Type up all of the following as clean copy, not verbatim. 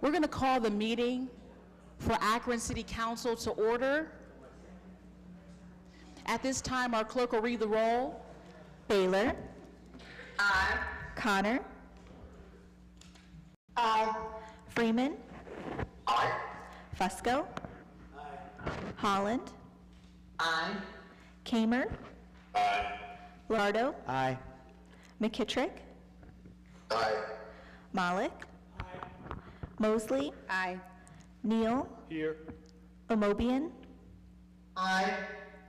We're going to call the meeting for Akron City Council to order. At this time, our clerk will read the roll. Baylor. Aye. Connor. Aye. Freeman. Aye. Fusco. Aye. Holland. Aye. Kamer. Aye. Lardo. Aye. McKittrick. Aye. Malik. Aye. Mosley. Aye. Neal. Here. Omobian. Aye.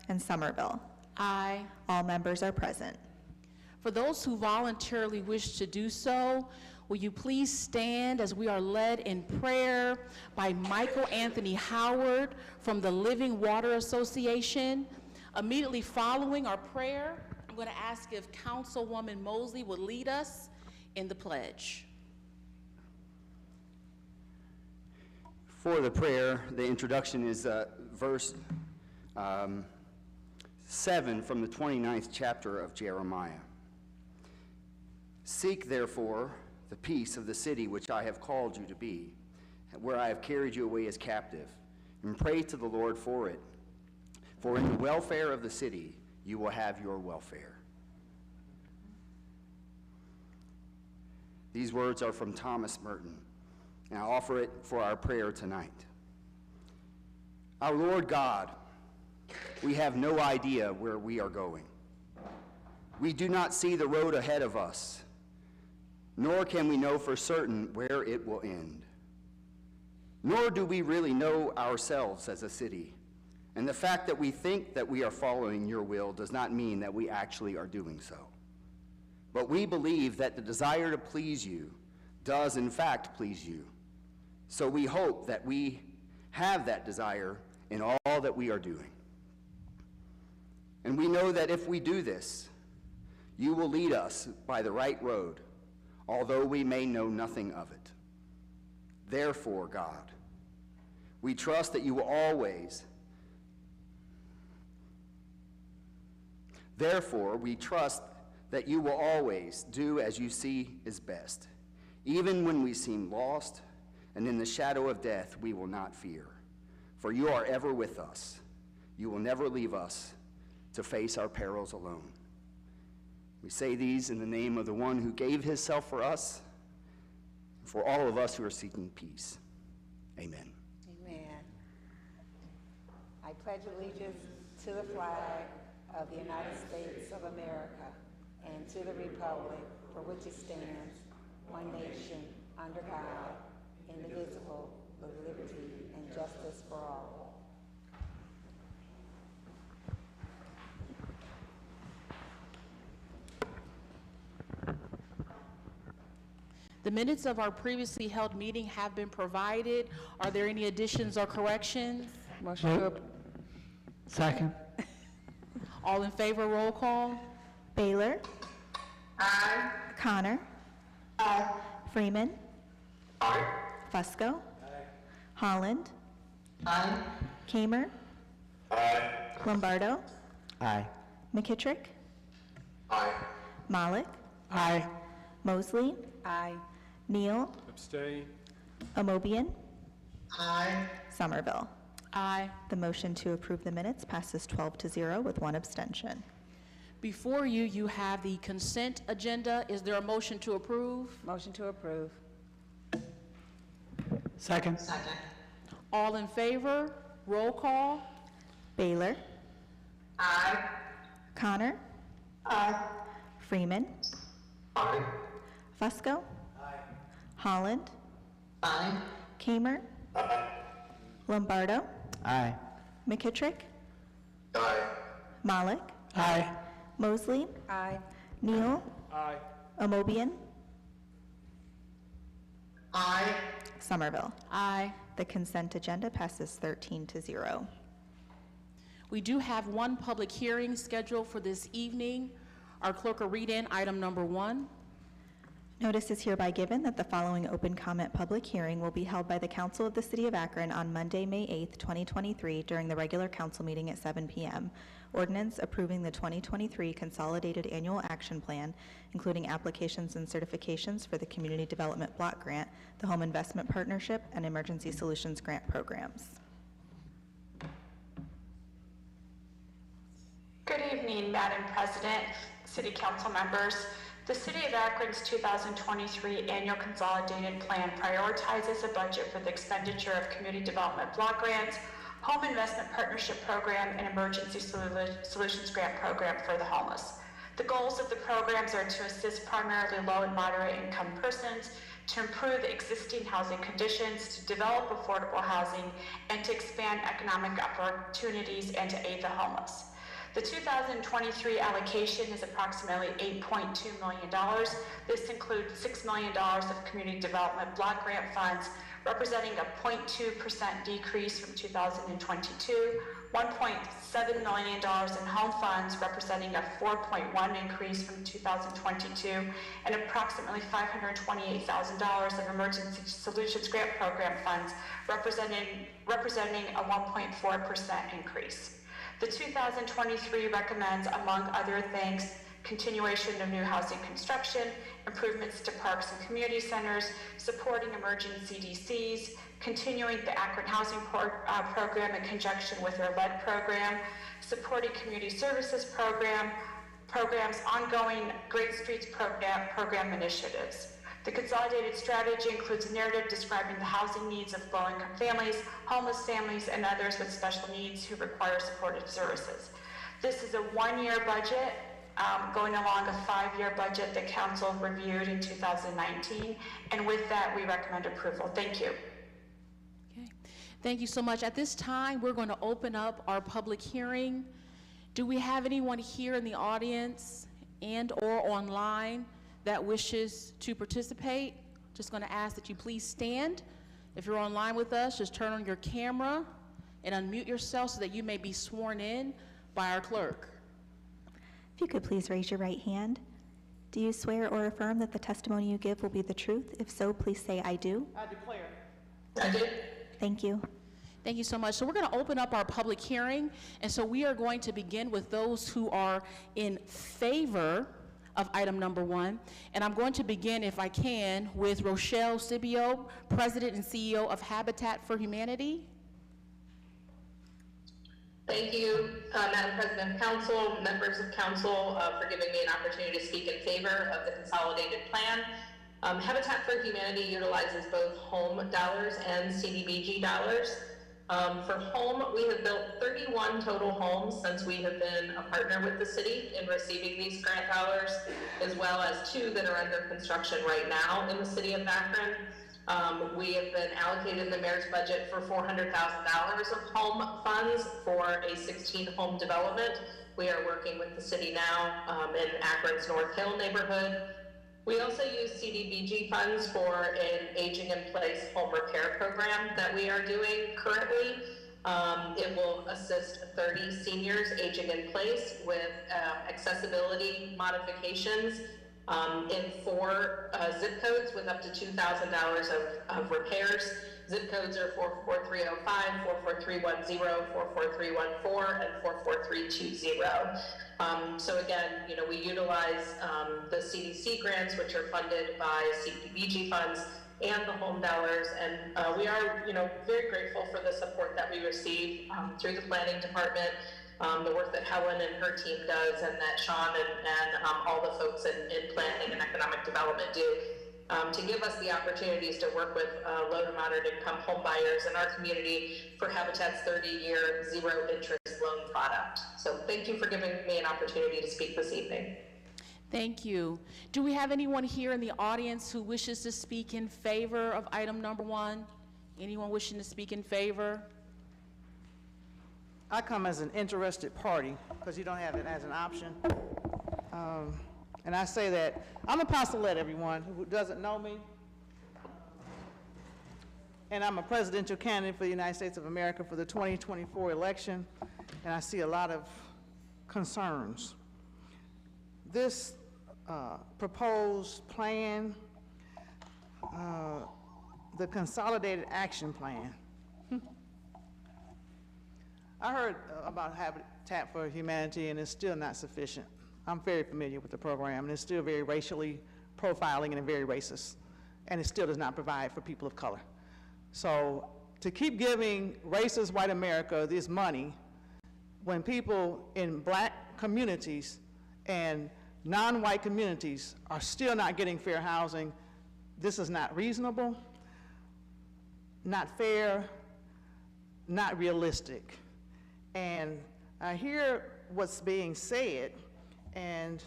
And Somerville. Aye. All members are present. For those who voluntarily wish to do so, will you please stand as we are led in prayer by Michael Anthony Howard from the Living Water Association. Immediately following our prayer, I'm going to ask if Councilwoman Mosley would lead us in the pledge. For the prayer, the introduction is verse 7 from the 29th chapter of Jeremiah. Seek therefore the peace of the city which I have called you to be, where I have carried you away as captive, and pray to the Lord for it. For in the welfare of the city you will have your welfare. These words are from Thomas Merton, and I offer it for our prayer tonight. Our Lord God, we have no idea where we are going. We do not see the road ahead of us, nor can we know for certain where it will end. Nor do we really know ourselves as a city. And the fact that we think that we are following your will does not mean that we actually are doing so. But we believe that the desire to please you does in fact please you. So we hope that we have that desire in all that we are doing. And we know that if we do this, you will lead us by the right road, although we may know nothing of it. Therefore, God, we trust that you will always do as you see is best. Even when we seem lost and in the shadow of death, we will not fear. For you are ever with us. You will never leave us to face our perils alone. We say these in the name of the one who gave himself for us, for all of us who are seeking peace. Amen. Amen. I pledge allegiance to the flag of the United States of America and to the republic for which it stands, one nation, under God, indivisible, with liberty and justice for all. The minutes of our previously held meeting have been provided. Are there any additions or corrections? Motion to approve. Second. All in favor, roll call. Baylor. Aye. Connor. Aye. Freeman. Aye. Fusco. Holland. Aye. Kamer. Aye. Lombardo. Aye. McKittrick. Aye. Malik. Aye. Mosley. Aye. Neal. Abstain. Omobian. Aye. Somerville. Aye. The motion to approve the minutes passes 12-0 with one abstention. Before you, you have the consent agenda. Is there a motion to approve? Motion to approve. Second. Second. All in favor, roll call. Baylor. Aye. Connor. Aye. Freeman. Aye. Fusco. Holland. Aye. Kamer. Lombardo. Aye. McKittrick. Aye. Malik. Aye. Mosley. Aye. Neal. Aye. Omobian. Aye. Somerville. Aye. The consent agenda passes 13-0. We do have one public hearing scheduled for this evening. Our clerk will read in item number 1. Notice is hereby given that the following open comment public hearing will be held by the Council of the City of Akron on Monday, May 8th, 2023, during the regular council meeting at 7 p.m. Ordinance approving the 2023 Consolidated Annual Action Plan, including applications and certifications for the Community Development Block Grant, the Home Investment Partnership, and Emergency Solutions Grant programs. Good evening, Madam President, City Council members. The City of Akron's 2023 Annual Consolidated Plan prioritizes a budget for the expenditure of Community Development Block Grants, Home Investment Partnership Program, and Emergency Solutions Grant Program for the homeless. The goals of the programs are to assist primarily low and moderate income persons, to improve existing housing conditions, to develop affordable housing, and to expand economic opportunities and to aid the homeless. The 2023 allocation is approximately $8.2 million. This includes $6 million of community development block grant funds, representing a 0.2% decrease from 2022, $1.7 million in home funds, representing a 4.1% increase from 2022, and approximately $528,000 of emergency solutions grant program funds, representing a 1.4% increase. The 2023 recommends, among other things, continuation of new housing construction, improvements to parks and community centers, supporting emerging CDCs, continuing the Akron Housing Program in conjunction with their lead program, supporting community services programs, ongoing Great Streets program initiatives. The consolidated strategy includes a narrative describing the housing needs of low-income families, homeless families, and others with special needs who require supportive services. This is a one-year budget going along a 5-year budget that Council reviewed in 2019, and with that, we recommend approval. Thank you. Okay. Thank you so much. At this time, we're going to open up our public hearing. Do we have anyone here in the audience and or online that wishes to participate? Just going to ask that you please stand. If you're online with us, just turn on your camera and unmute yourself so that you may be sworn in by our clerk. If you could please raise your right hand. Do you swear or affirm that the testimony you give will be the truth? If so, please say, "I do." I declare. I do. Thank you. Thank you so much. So we're going to open up our public hearing, and so we are going to begin with those who are in favor of item number 1. And I'm going to begin, if I can, with Rochelle Cibio, President and CEO of Habitat for Humanity. Thank you, Madam President of Council, members of Council, for giving me an opportunity to speak in favor of the consolidated plan. Habitat for Humanity utilizes both home dollars and CDBG dollars. For home, we have built 31 total homes since we have been a partner with the city in receiving these grant dollars, as well as 2 that are under construction right now in the city of Akron. We have been allocated in the mayor's budget for $400,000 of home funds for a 16-home development. We are working with the city now in Akron's North Hill neighborhood. We also use CDBG funds for an aging-in-place home repair program that we are doing currently. It will assist 30 seniors aging in place with accessibility modifications in 4 zip codes with up to $2,000 of repairs. Zip codes are 44305, 44310, 44314, and 44320. So again, we utilize the CDC grants, which are funded by CDBG funds, and the home dollars, and we are, very grateful for the support that we receive through the planning department, the work that Helen and her team does, and that Sean and all the folks in planning and economic development do, to give us the opportunities to work with low to moderate income home buyers in our community for Habitat's 30-year zero interest loan product. So thank you for giving me an opportunity to speak this evening. Thank you. Do we have anyone here in the audience who wishes to speak in favor of item number 1? Anyone wishing to speak in favor? I come as an interested party because you don't have it as an option. And I say that I'm a Apostolette, everyone who doesn't know me. And I'm a presidential candidate for the United States of America for the 2024 election. And I see a lot of concerns. This proposed plan the Consolidated Action Plan. I heard about Habitat for Humanity, and it's still not sufficient. I'm very familiar with the program, and it's still very racially profiling and very racist, and it still does not provide for people of color. So to keep giving racist white America this money when people in black communities and non-white communities are still not getting fair housing, this is not reasonable, not fair, not realistic. And I hear what's being said, and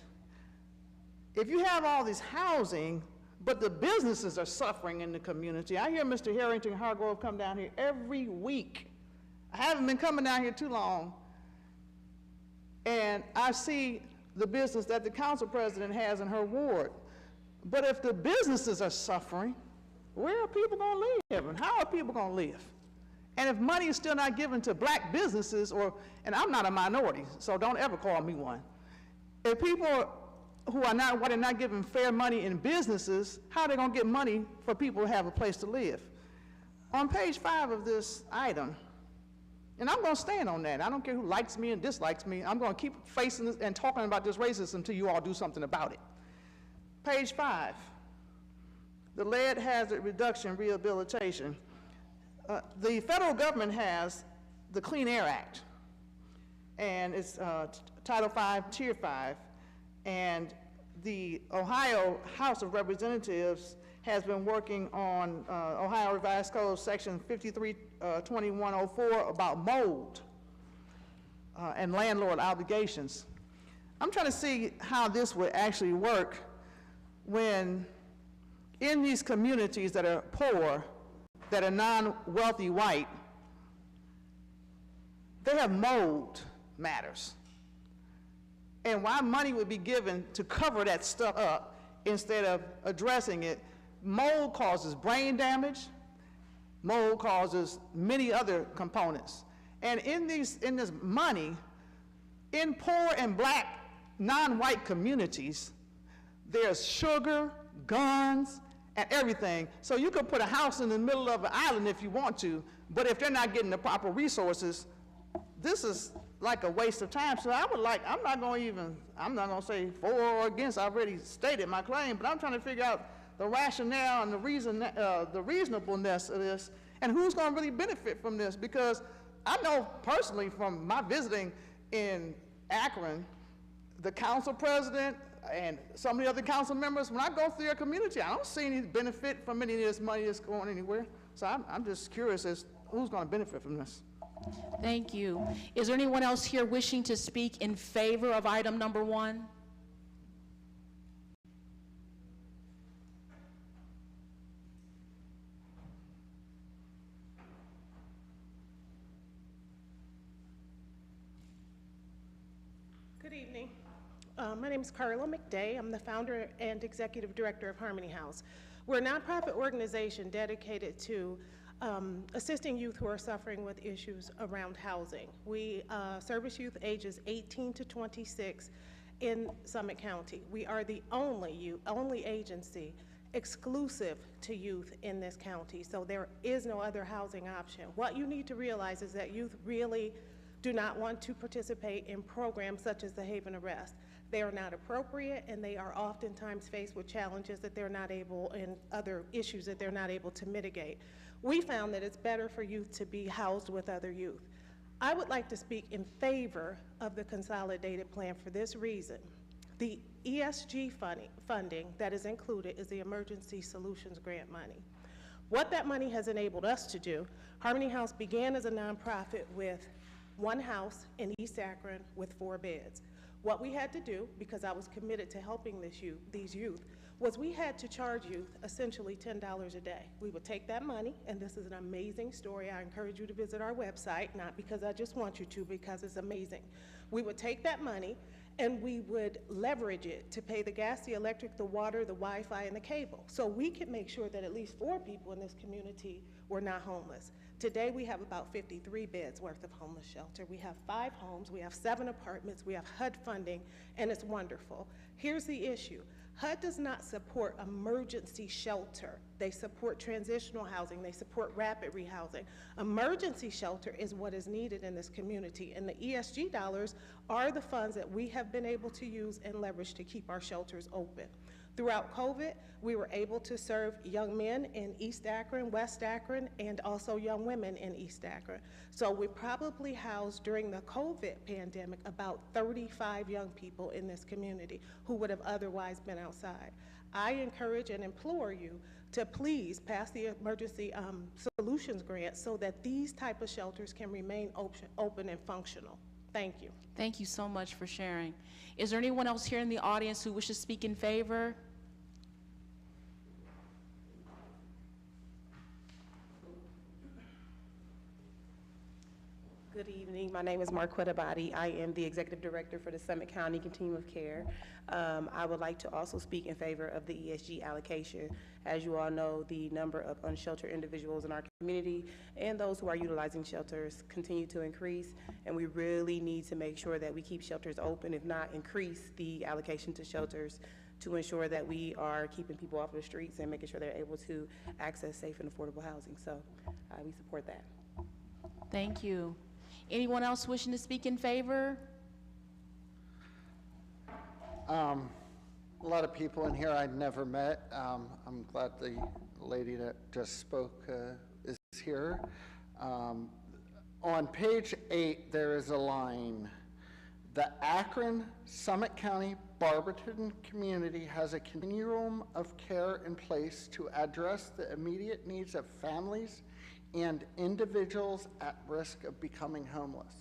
if you have all this housing, but the businesses are suffering in the community. I hear Mr. Harrington Hargrove come down here every week. I haven't been coming down here too long, and I see the business that the council president has in her ward. But if the businesses are suffering, where are people going to live, and how are people going to live? And if money is still not given to black businesses, and I'm not a minority, so don't ever call me one. If people who are not white are not given fair money in businesses, how are they going to get money for people to have a place to live? On page 5 of this item, and I'm going to stand on that. I don't care who likes me and dislikes me. I'm going to keep facing this and talking about this racism until you all do something about it. Page 5, the lead hazard reduction rehabilitation. The federal government has the Clean Air Act, and it's Title V, Tier 5, and the Ohio House of Representatives has been working on Ohio Revised Code Section 532104 about mold and landlord obligations. I'm trying to see how this would actually work when in these communities that are poor, that are non-wealthy white, they have mold matters. And why money would be given to cover that stuff up instead of addressing it. Mold causes brain damage. Mold causes many other components. And in this money, in poor and black non-white communities, there's sugar, guns, and everything. So you could put a house in the middle of an island if you want to, but if they're not getting the proper resources, this is like a waste of time. So I'm not going to say for or against. I already stated my claim, but I'm trying to figure out the rationale and the reasonableness of this, and who's going to really benefit from this. Because I know personally from my visiting in Akron, the council president and some of the other council members, when I go through their community, I don't see any benefit from any of this money that's going anywhere. So I'm just curious as who's going to benefit from this. Thank you. Is there anyone else here wishing to speak in favor of item number 1? Good evening. My name is Carla McDay. I'm the founder and executive director of Harmony House. We're a nonprofit organization dedicated to assisting youth who are suffering with issues around housing. We service youth ages 18 to 26 in Summit County. We are the only agency exclusive to youth in this county, so there is no other housing option. What you need to realize is that youth really do not want to participate in programs such as the Haven Arrest. They are not appropriate, and they are oftentimes faced with challenges that they're not able, and other issues that they're not able to mitigate. We found that it's better for youth to be housed with other youth. I would like to speak in favor of the consolidated plan for this reason. The ESG funding that is included is the Emergency Solutions Grant money. What that money has enabled us to do, Harmony House began as a nonprofit with one house in East Akron with 4 beds. What we had to do, because I was committed to helping these youth, was we had to charge youth essentially $10 a day. We would take that money, and this is an amazing story. I encourage you to visit our website, not because I just want you to, because it's amazing. We would take that money and we would leverage it to pay the gas, the electric, the water, the Wi-Fi, and the cable. So we could make sure that at least 4 people in this community were not homeless. Today, we have about 53 beds worth of homeless shelter. We have 5 homes, we have 7 apartments, we have HUD funding, and it's wonderful. Here's the issue. HUD does not support emergency shelter. They support transitional housing. They support rapid rehousing. Emergency shelter is what is needed in this community, and the ESG dollars are the funds that we have been able to use and leverage to keep our shelters open. Throughout COVID, we were able to serve young men in East Akron, West Akron, and also young women in East Akron. So we probably housed during the COVID pandemic about 35 young people in this community who would have otherwise been outside. I encourage and implore you to please pass the emergency solutions grant so that these type of shelters can remain open and functional. Thank you. Thank you so much for sharing. Is there anyone else here in the audience who wishes to speak in favor? Good evening. My name is Marquetta Body. I am the Executive Director for the Summit County Continuum of Care. I would like to also speak in favor of the ESG allocation. As you all know, the number of unsheltered individuals in our community and those who are utilizing shelters continue to increase, and we really need to make sure that we keep shelters open, if not increase the allocation to shelters to ensure that we are keeping people off of the streets and making sure they're able to access safe and affordable housing. So we support that. Thank you. Anyone else wishing to speak in favor? A lot of people in here I'd never met. I'm glad the lady that just spoke is here. On page 8, there is a line. The Akron, Summit County, Barberton community has a continuum of care in place to address the immediate needs of families and individuals at risk of becoming homeless.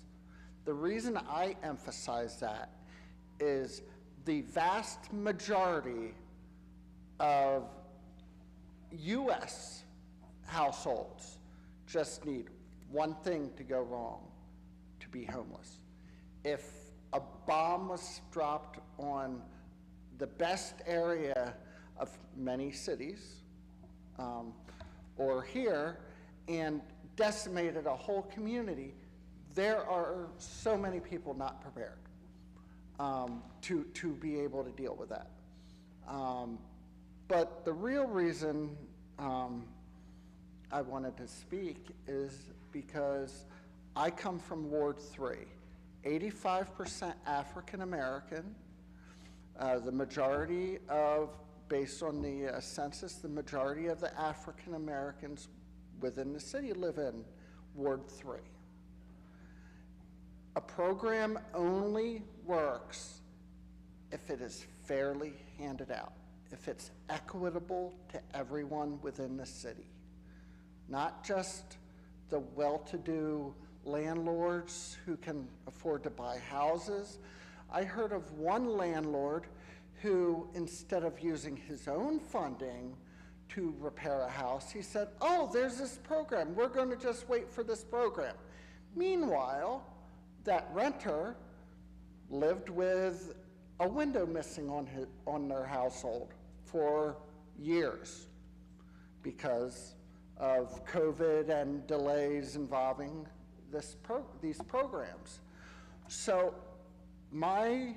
The reason I emphasize that is the vast majority of U.S. households just need one thing to go wrong to be homeless. If a bomb was dropped on the best area of many cities, or here, and decimated a whole community, there are so many people not prepared to be able to deal with that. But the real reason I wanted to speak is because I come from Ward 3, 85% African American. The majority of, based on the census, the majority of the African Americans within the city live in Ward 3. A program only works if it is fairly handed out, if it's equitable to everyone within the city, not just the well-to-do landlords who can afford to buy houses. I heard of one landlord who, instead of using his own funding to repair a house, he said, oh, there's this program, we're going to just wait for this program. Meanwhile, that renter lived with a window missing on their household for years because of COVID and delays involving these programs. So my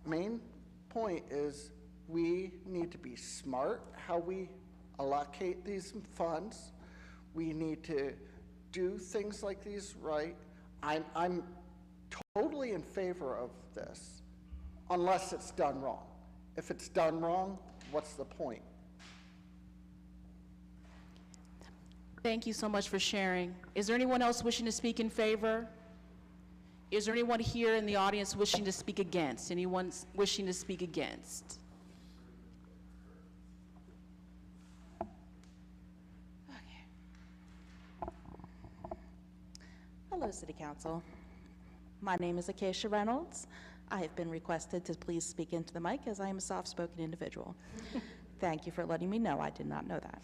main point is we need to be smart how we allocate these funds. We need to do things like these right. I'm totally in favor of this, unless it's done wrong. If it's done wrong, what's the point? Thank you so much for sharing. Is there anyone else wishing to speak in favor? Is there anyone here in the audience wishing to speak against? Anyone wishing to speak against? Hello, City Council. My name is Acacia Reynolds. I have been requested to please speak into the mic as I am a soft-spoken individual. Thank you for letting me know. I did not know that.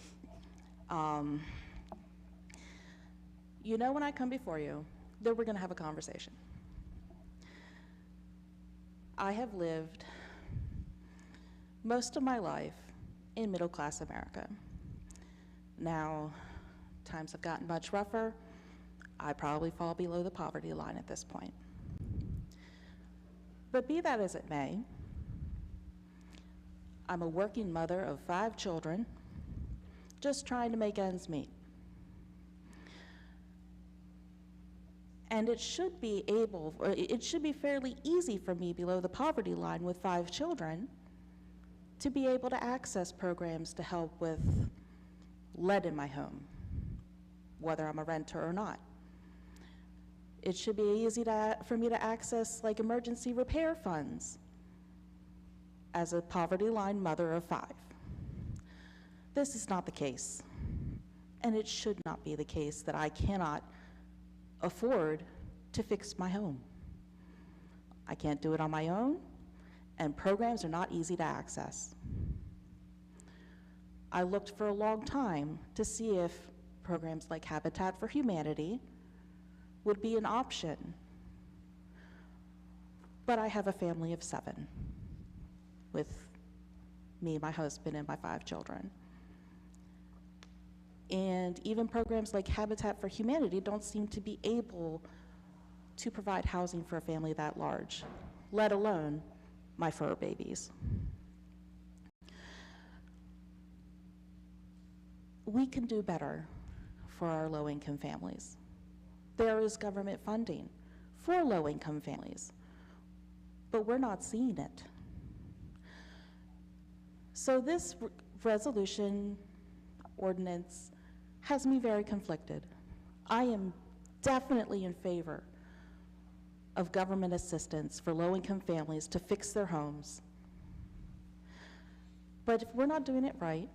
You know, when I come before you, that we're going to have a conversation. I have lived most of my life in middle-class America. Now, Times have gotten much rougher. I probably fall below the poverty line at this point. But be that as it may, I'm a working mother of 5 children, just trying to make ends meet. And it should be fairly easy for me below the poverty line with 5 children to be able to access programs to help with lead in my home, whether I'm a renter or not. It should be easy for me to access like emergency repair funds as a poverty line mother of 5. This is not the case, and it should not be the case that I cannot afford to fix my home. I can't do it on my own, and programs are not easy to access. I looked for a long time to see if programs like Habitat for Humanity would be an option, but I have a family of 7 with me, my husband, and my 5 children. And even programs like Habitat for Humanity don't seem to be able to provide housing for a family that large, let alone my fur babies. We can do better for our low-income families. There is government funding for low-income families, but we're not seeing it. So this resolution ordinance has me very conflicted. I am definitely in favor of government assistance for low-income families to fix their homes. But if we're not doing it right,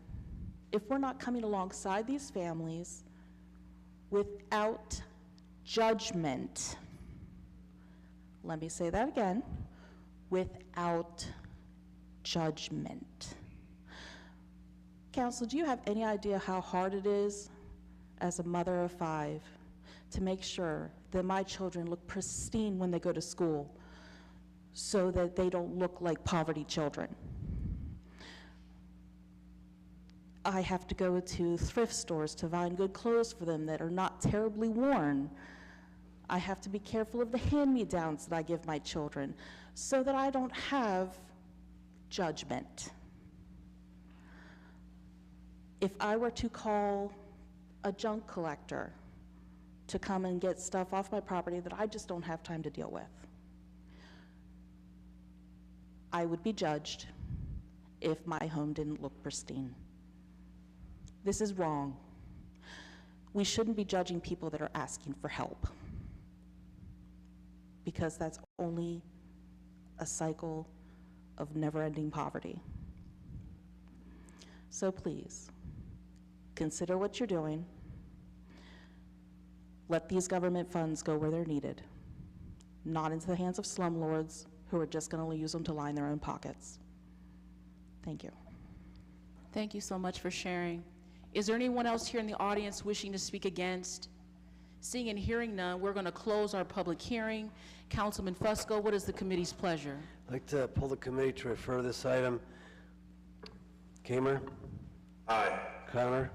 if we're not coming alongside these families without judgment, let me say that again, without judgment. Council, do you have any idea how hard it is as a mother of 5 to make sure that my children look pristine when they go to school so that they don't look like poverty children? I have to go to thrift stores to find good clothes for them that are not terribly worn. I have to be careful of the hand-me-downs that I give my children so that I don't have judgment. If I were to call a junk collector to come and get stuff off my property that I just don't have time to deal with, I would be judged if my home didn't look pristine. This is wrong. We shouldn't be judging people that are asking for help, because that's only a cycle of never-ending poverty. So please, consider what you're doing. Let these government funds go where they're needed, not into the hands of slumlords who are just going to use them to line their own pockets. Thank you. Thank you so much for sharing. Is there anyone else here in the audience wishing to speak against? Seeing and hearing none, we're going to close our public hearing. Councilman Fusco, what is the committee's pleasure? I'd like to pull the committee to refer this item. Kamer? Aye. Connor?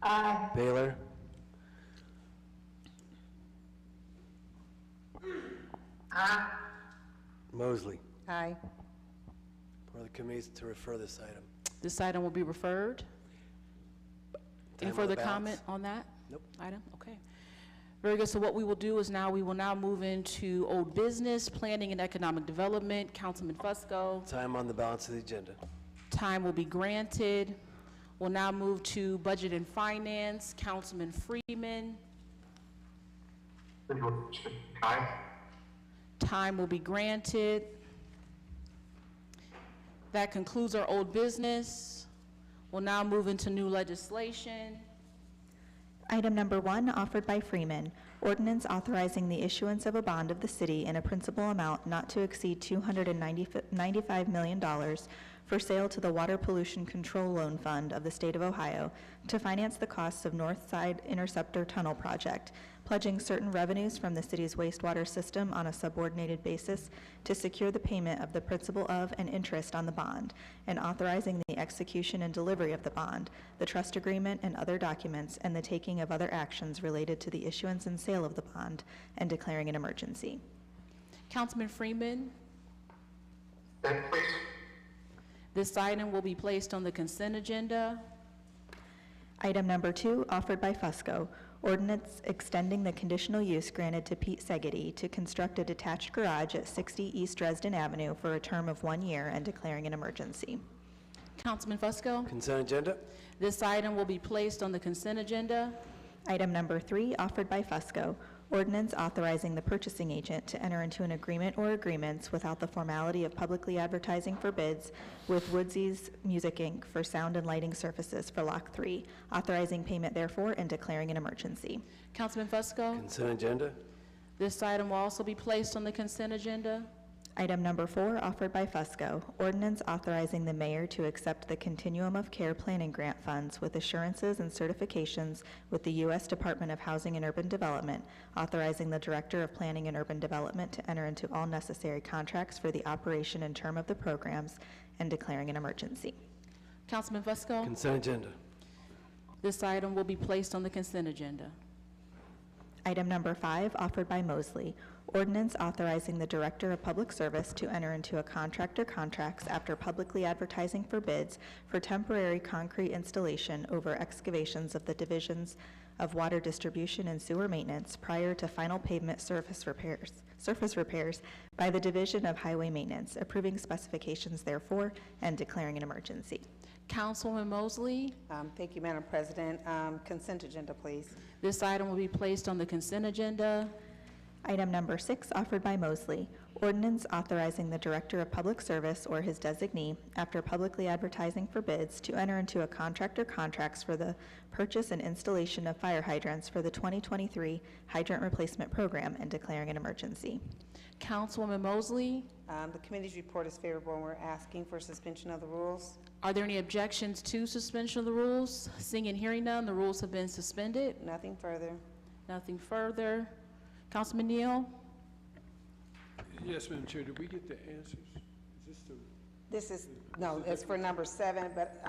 Aye. Baylor? Aye. Mosley? Aye. For the committees to refer this item. This item will be referred. Any Time on further the comment balance. on that? Nope. Item, okay. Very good, so what we will do is we will now move into old business, planning and economic development. Councilman Fusco, Time on the balance of the agenda. time will be granted. We'll now move to budget and finance. Councilman Freeman, Aye. time will be granted. That concludes our old business. We'll now move into new legislation. Item number 1, offered by Freeman, ordinance authorizing the issuance of a bond of the city in a principal amount not to exceed $295 million for sale to the Water Pollution Control Loan Fund of the State of Ohio to finance the costs of North Side Interceptor Tunnel Project, pledging certain revenues from the city's wastewater system on a subordinated basis to secure the payment of the principal of and interest on the bond, and authorizing the execution and delivery of the bond, the trust agreement and other documents, and the taking of other actions related to the issuance and sale of the bond, and declaring an emergency. Councilman Freeman, Second, please. this item will be placed on the consent agenda. Item number 2, offered by Fusco, ordinance extending the conditional use granted to Pete Segedy to construct a detached garage at 60 East Dresden Avenue for a term of 1 year and declaring an emergency. Councilman Fusco, Consent agenda? this item will be placed on the consent agenda. Item number 3, offered by Fusco, ordinance authorizing the purchasing agent to enter into an agreement or agreements without the formality of publicly advertising for bids with Woodsy's Music Inc. for sound and lighting services for Lock 3, authorizing payment therefore and declaring an emergency. Councilman Fusco, Consent agenda? this item will also be placed on the consent agenda. Item number 4, offered by Fusco, ordinance authorizing the mayor to accept the Continuum of Care Planning Grant funds with assurances and certifications with the U.S. Department of Housing and Urban Development, authorizing the Director of Planning and Urban Development to enter into all necessary contracts for the operation and term of the programs, and declaring an emergency. Councilman Fusco, Consent agenda? this item will be placed on the consent agenda. Item number 5, offered by Mosley, ordinance authorizing the Director of Public Service to enter into a contract or contracts after publicly advertising for bids for temporary concrete installation over excavations of the divisions of water distribution and sewer maintenance prior to final pavement surface repairs by the Division of Highway Maintenance, approving specifications therefore and declaring an emergency. Councilwoman Mosley, Thank you, Madam President. Consent agenda, please. this item will be placed on the consent agenda. Item number 6, offered by Mosley, ordinance authorizing the Director of Public Service or his designee, after publicly advertising for bids, to enter into a contract or contracts for the purchase and installation of fire hydrants for the 2023 hydrant replacement program and declaring an emergency. Councilwoman Mosley, The committee's report is favorable, and we're asking for suspension of the rules. are there any objections to suspension of the rules? Seeing and hearing none, the rules have been suspended. Nothing further. Nothing further. Councilman Neal? Yes, Madam Chair, did we get the answers? Is this the? This is, no, it's for number 7, but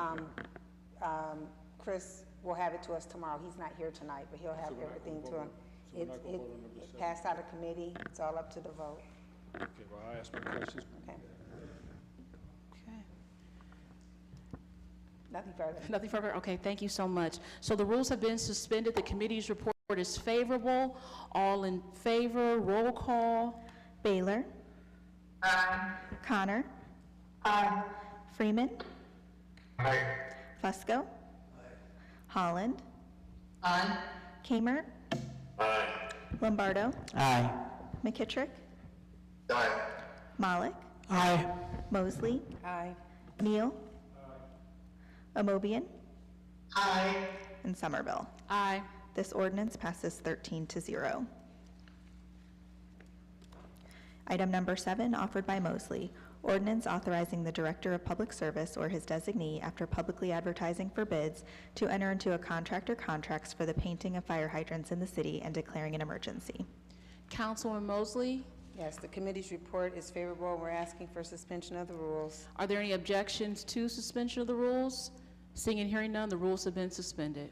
Chris will have it to us tomorrow. He's not here tonight, but he'll have So we're not everything gonna to him. vote so we're not gonna It vote on number 7? passed out of committee. It's all up to the vote. Okay, well, I asked my questions. Okay. Nothing further. Nothing further? Okay, thank you so much. So the rules have been suspended. The committee's report is favorable. All in favor, roll call. Baylor? Aye. Connor? Aye. Freeman? Aye. Fusco? Holland? Aye. Kamer? Aye. Lombardo? Aye. McKittrick? Aye. Malik? Aye. Mosley? Aye. Neal? Amobian? Aye. And Somerville. Aye. This ordinance passes 13-0. Item number 7, offered by Mosley, ordinance authorizing the Director of Public Service or his designee, after publicly advertising for bids, to enter into a contract or contracts for the painting of fire hydrants in the city and declaring an emergency. Councilwoman Mosley, Yes, the committee's report is favorable. We're asking for suspension of the rules. are there any objections to suspension of the rules? Seeing and hearing none, the rules have been suspended.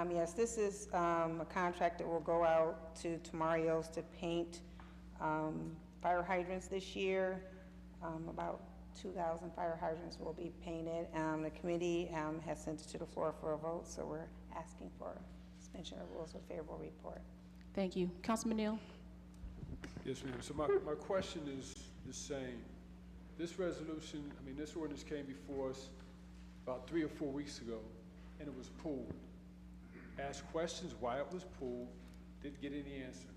Yes, this is a contract that will go out to Tamarios to paint fire hydrants this year. About 2,000 fire hydrants will be painted. The committee has sent it to the floor for a vote, so we're asking for suspension of rules with favorable report. Thank you. Councilman Neal? Yes, ma'am. So my question is the same. This resolution, I mean, this ordinance came before us about 3 or 4 weeks ago, and it was pulled. Asked questions why it was pulled, didn't get any answer.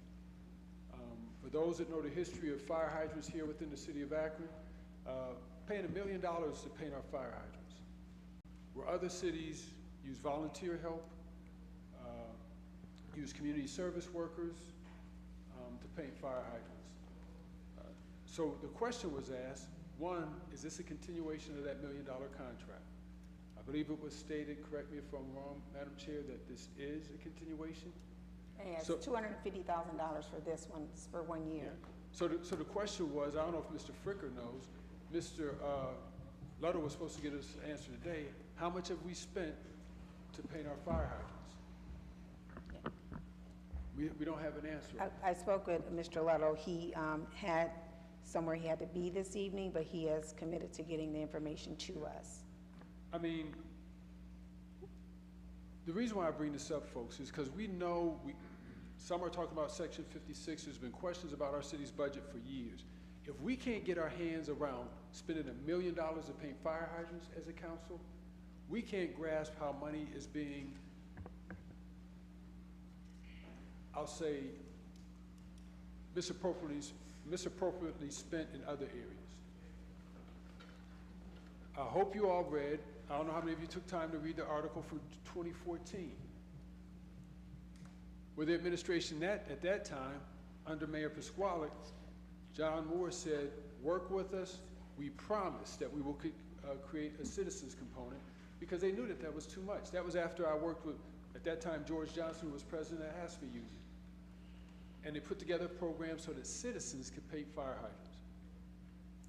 For those that know the history of fire hydrants here within the city of Akron, paying $1 million to paint our fire hydrants. Where other cities use volunteer help, use community service workers to paint fire hydrants. So the question was asked, One, is this a continuation of that $1 million contract? I believe it was stated, correct me if I'm wrong, Madam Chair, that this is a continuation? And it's So- $250,000 for this one, it's for 1 year. So the question was, I don't know if Mr. Fricker knows, Mr. Luttle was supposed to get us an answer today. How much have we spent to paint our fire hydrants? We don't have an answer. I spoke with Mr. Luttle. He had somewhere he had to be this evening, but he has committed to getting the information to us. I mean, the reason why I bring this up, folks, is because we know, some are talking about Section 56. There's been questions about our city's budget for years. If we can't get our hands around spending $1 million to paint fire hydrants as a council, we can't grasp how money is being, I'll say, misappropriately spent in other areas. I hope you all read, I don't know how many of you took time to read the article from 2014, where the administration at that time, under Mayor Pasquale, John Moore said, work with us. We promise that we will create a citizens component, because they knew that that was too much. That was after I worked with, at that time, George Johnson, who was president of the HASFA Union. And they put together programs so that citizens could paint fire hydrants.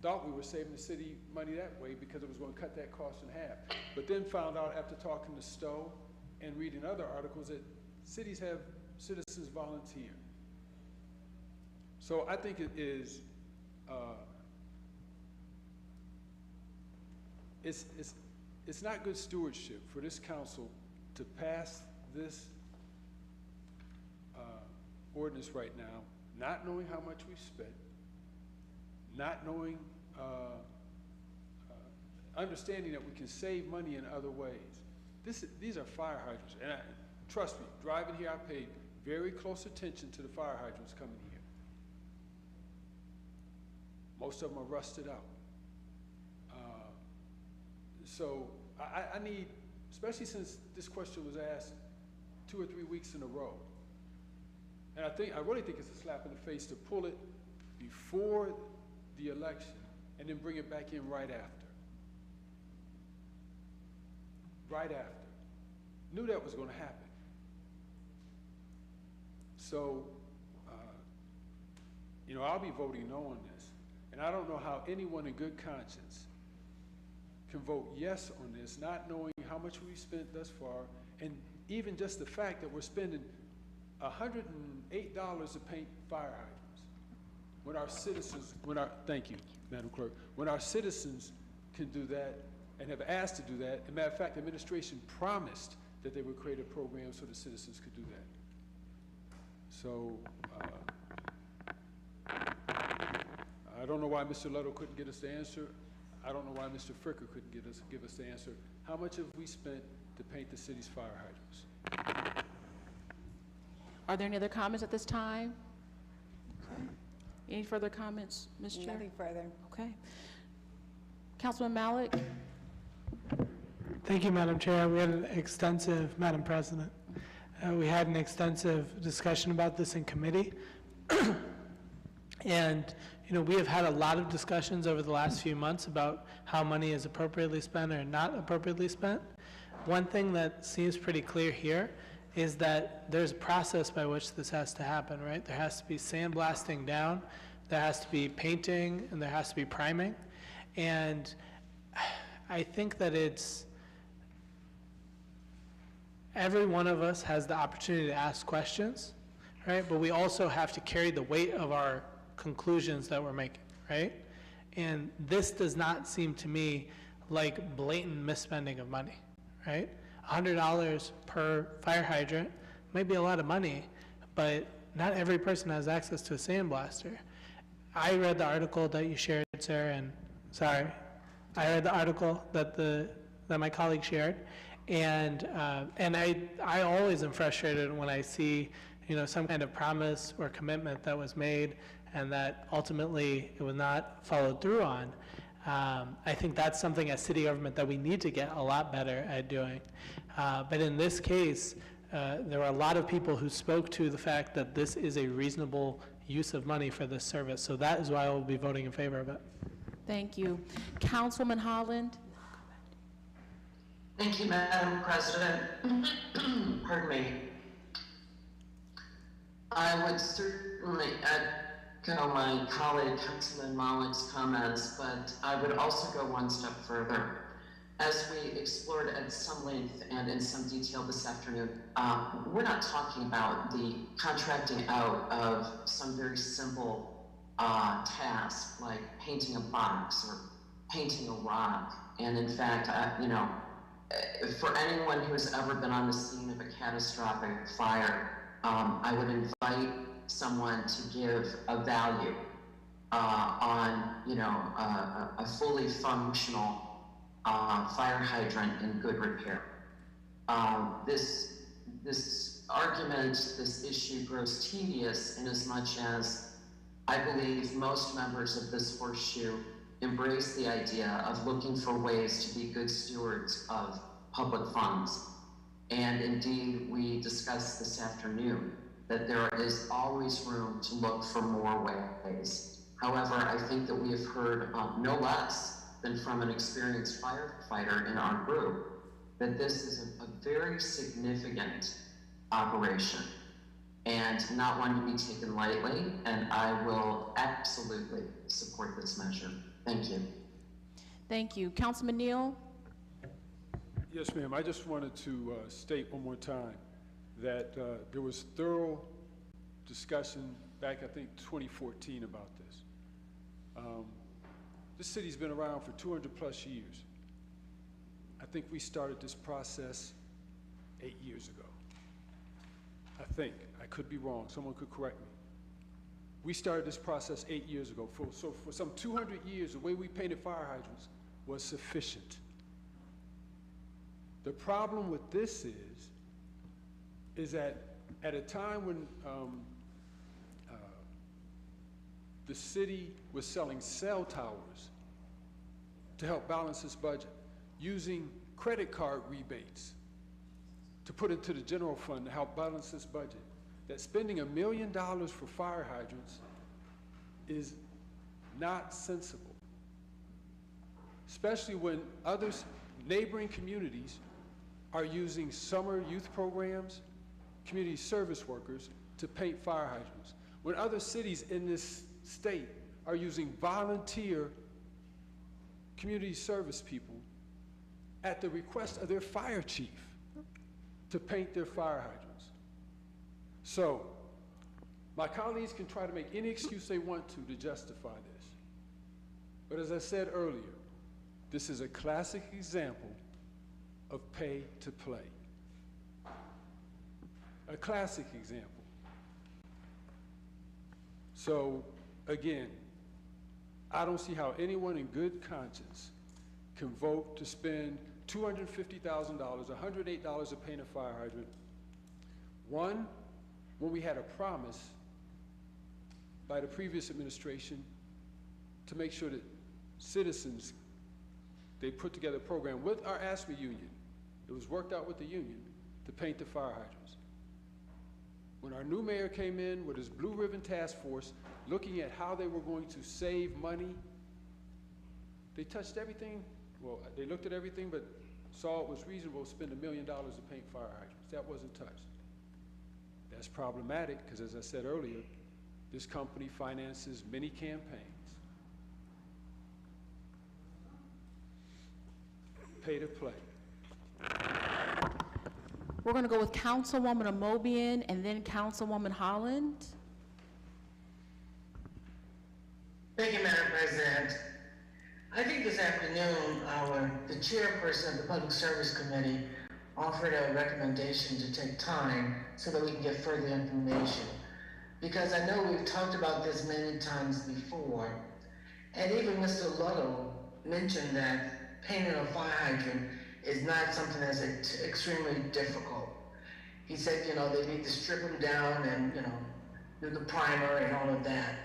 Thought we were saving the city money that way because it was going to cut that cost in half. But then found out after talking to Stowe and reading other articles that cities have citizens volunteer. So I think it is, it's not good stewardship for this council to pass this ordinance right now, not knowing how much we've spent, not knowing, understanding that we can save money in other ways. These are fire hydrants, and trust me, driving here, I paid very close attention to the fire hydrants coming here. Most of them are rusted out. So I need, especially since this question was asked 2 or 3 weeks in a row, and I really think it's a slap in the face to pull it before the election and then bring it back in right after. Right after. Knew that was going to happen. So, I'll be voting no on this. And I don't know how anyone in good conscience can vote yes on this, not knowing how much we spent thus far, and even just the fact that we're spending $108 to paint fire hydrants. When our citizens, thank you, Madam Clerk, when our citizens can do that and have asked to do that, as a matter of fact, the administration promised that they would create a program so the citizens could do that. So, I don't know why Mr. Luttle couldn't get us the answer. I don't know why Mr. Fricker couldn't give us the answer. How much have we spent to paint the city's fire hydrants? Are there any other comments at this time? Okay. Any further comments, Ms. Chair? Nothing further. Okay. Councilman Malik? Thank you, Madam Chair. We had an extensive, Madam President, we had an extensive discussion about this in committee. And, we have had a lot of discussions over the last few months about how money is appropriately spent or not appropriately spent. One thing that seems pretty clear here is that there's a process by which this has to happen, right? There has to be sandblasting down, there has to be painting, and there has to be priming. And I think that every one of us has the opportunity to ask questions, right? But we also have to carry the weight of our conclusions that we're making, right? And this does not seem to me like blatant misspending of money, right? $100 per fire hydrant might be a lot of money, but not every person has access to a sandblaster. I read the article that you shared, Sarah, and I read the article that my colleague shared, and I always am frustrated when I see some kind of promise or commitment that was made and that ultimately it was not followed through on. I think that's something as city government that we need to get a lot better at doing. But in this case, there were a lot of people who spoke to the fact that this is a reasonable use of money for this service. So that is why I will be voting in favor of it. Thank you. Councilwoman Holland? Thank you, Madam President. Pardon me. I would certainly echo my colleague Councilman Malick's comments, but I would also go one step further. As we explored at some length and in some detail this afternoon, we're not talking about the contracting out of some very simple task like painting a box or painting a rock. And in fact, you know, for anyone who has ever been on the scene of a catastrophic fire, I would invite someone to give a value on, you know, a fully functional fire hydrant in good repair. This argument, this issue grows tedious in as much as I believe most members of this horseshoe embrace the idea of looking for ways to be good stewards of public funds. And indeed, we discussed this afternoon that there is always room to look for more ways. However, I think that we have heard no less than from an experienced firefighter in our group that this is a very significant operation and not one to be taken lightly, and I will absolutely support this measure. Thank you. Thank you. Councilman Neal? Yes, ma'am. I just wanted to state one more time that there was thorough discussion back, I think, 2014 about this. This city's been around for 200 plus years. I think we started this process 8 years ago. I think. I could be wrong. Someone could correct me. We started this process 8 years ago. So for some 200 years, the way we painted fire hydrants was sufficient. The problem with this is that at a time when the city was selling cell towers to help balance its budget, using credit card rebates to put into the general fund to help balance its budget, that spending $1 million for fire hydrants is not sensible, especially when others, neighboring communities, are using summer youth programs, community service workers to paint fire hydrants. When other cities in this state are using volunteer community service people at the request of their fire chief to paint their fire hydrants. So, my colleagues can try to make any excuse they want to justify this. But as I said earlier, this is a classic example of pay to play. A classic example. So, again, I don't see how anyone in good conscience can vote to spend $250,000, $108 to paint a fire hydrant. One, when we had a promise by the previous administration to make sure that citizens, they put together a program with our ASME union. It was worked out with the union to paint the fire hydrants. When our new mayor came in with his Blue Ribbon Task Force, looking at how they were going to save money, they touched everything. Well, they looked at everything, but saw it was reasonable to spend $1 million to paint fire hydrants. That wasn't touched. That's problematic because, as I said earlier, this company finances many campaigns. Pay to play. We're going to go with Councilwoman Amobian and then Councilwoman Holland. Thank you, Madam President. I think this afternoon, the chairperson of the Public Service Committee offered a recommendation to take time so that we can get further information. Because I know we've talked about this many times before, and even Mr. Ludlow mentioned that painting a fire hydrant is not something that's extremely difficult. He said, you know, they need to strip them down and, you know, do the primer and all of that.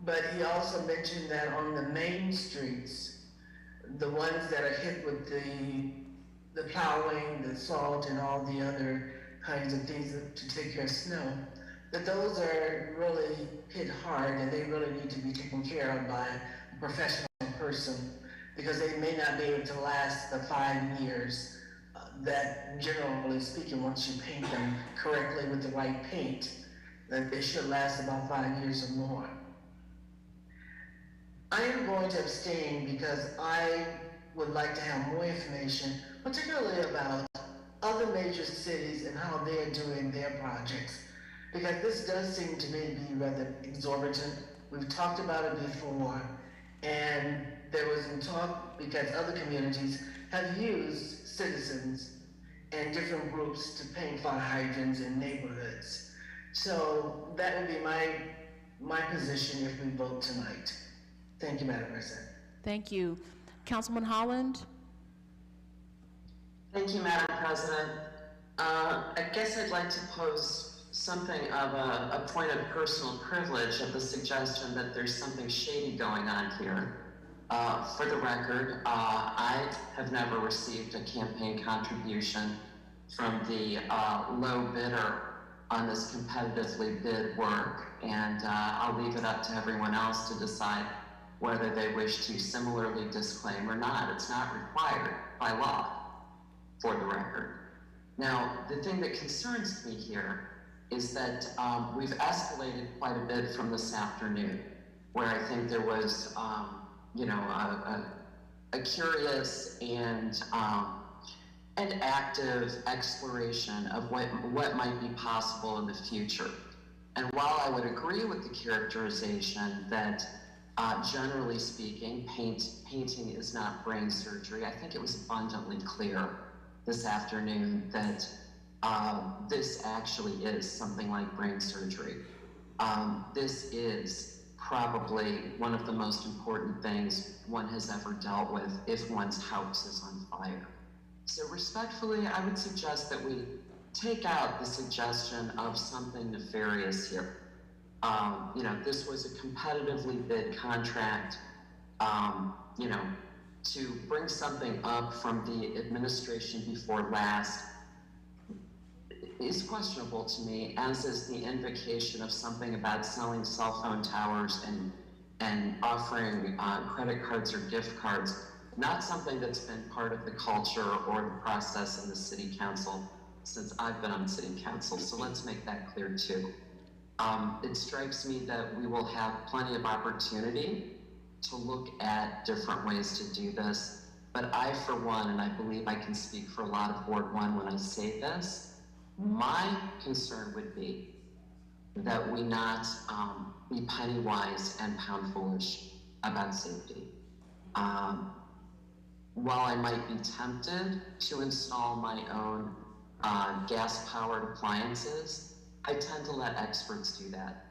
But he also mentioned that on the main streets, the ones that are hit with the plowing, the salt, and all the other kinds of things to take care of snow, that those are really hit hard and they really need to be taken care of by a professional person because they may not be able to last the 5 years that, generally speaking, once you paint them correctly with the right paint, that they should last about 5 years or more. I am going to abstain because I would like to have more information, particularly about other major cities and how they're doing their projects. Because this does seem to me to be rather exorbitant. We've talked about it before, and there was some talk because other communities have used citizens and different groups to paint fire hydrants in neighborhoods. So that would be my position if we vote tonight. Thank you, Madam President. Thank you. Councilman Holland? Thank you, Madam President. I guess I'd like to pose something of a point of personal privilege of the suggestion that there's something shady going on here. For the record, I have never received a campaign contribution from the low bidder on this competitively bid work, and I'll leave it up to everyone else to decide whether they wish to similarly disclaim or not. It's not required by law, for the record. Now, the thing that concerns me here is that we've escalated quite a bit from this afternoon, where I think there was, a curious and active exploration of what might be possible in the future. And while I would agree with the characterization that generally speaking, painting is not brain surgery, I think it was abundantly clear this afternoon that this actually is something like brain surgery. This is probably one of the most important things one has ever dealt with if one's house is on fire. So respectfully, I would suggest that we take out the suggestion of something nefarious here. This was a competitively bid contract, to bring something up from the administration before last is questionable to me, as is the invocation of something about selling cell phone towers and offering credit cards or gift cards, not something that's been part of the culture or the process in the city council since I've been on city council, so let's make that clear too. It strikes me that we will have plenty of opportunity to look at different ways to do this, but I, for one, and I believe I can speak for a lot of Ward 1 when I say this, my concern would be that we not be penny wise and pound foolish about safety. While I might be tempted to install my own gas-powered appliances, I tend to let experts do that.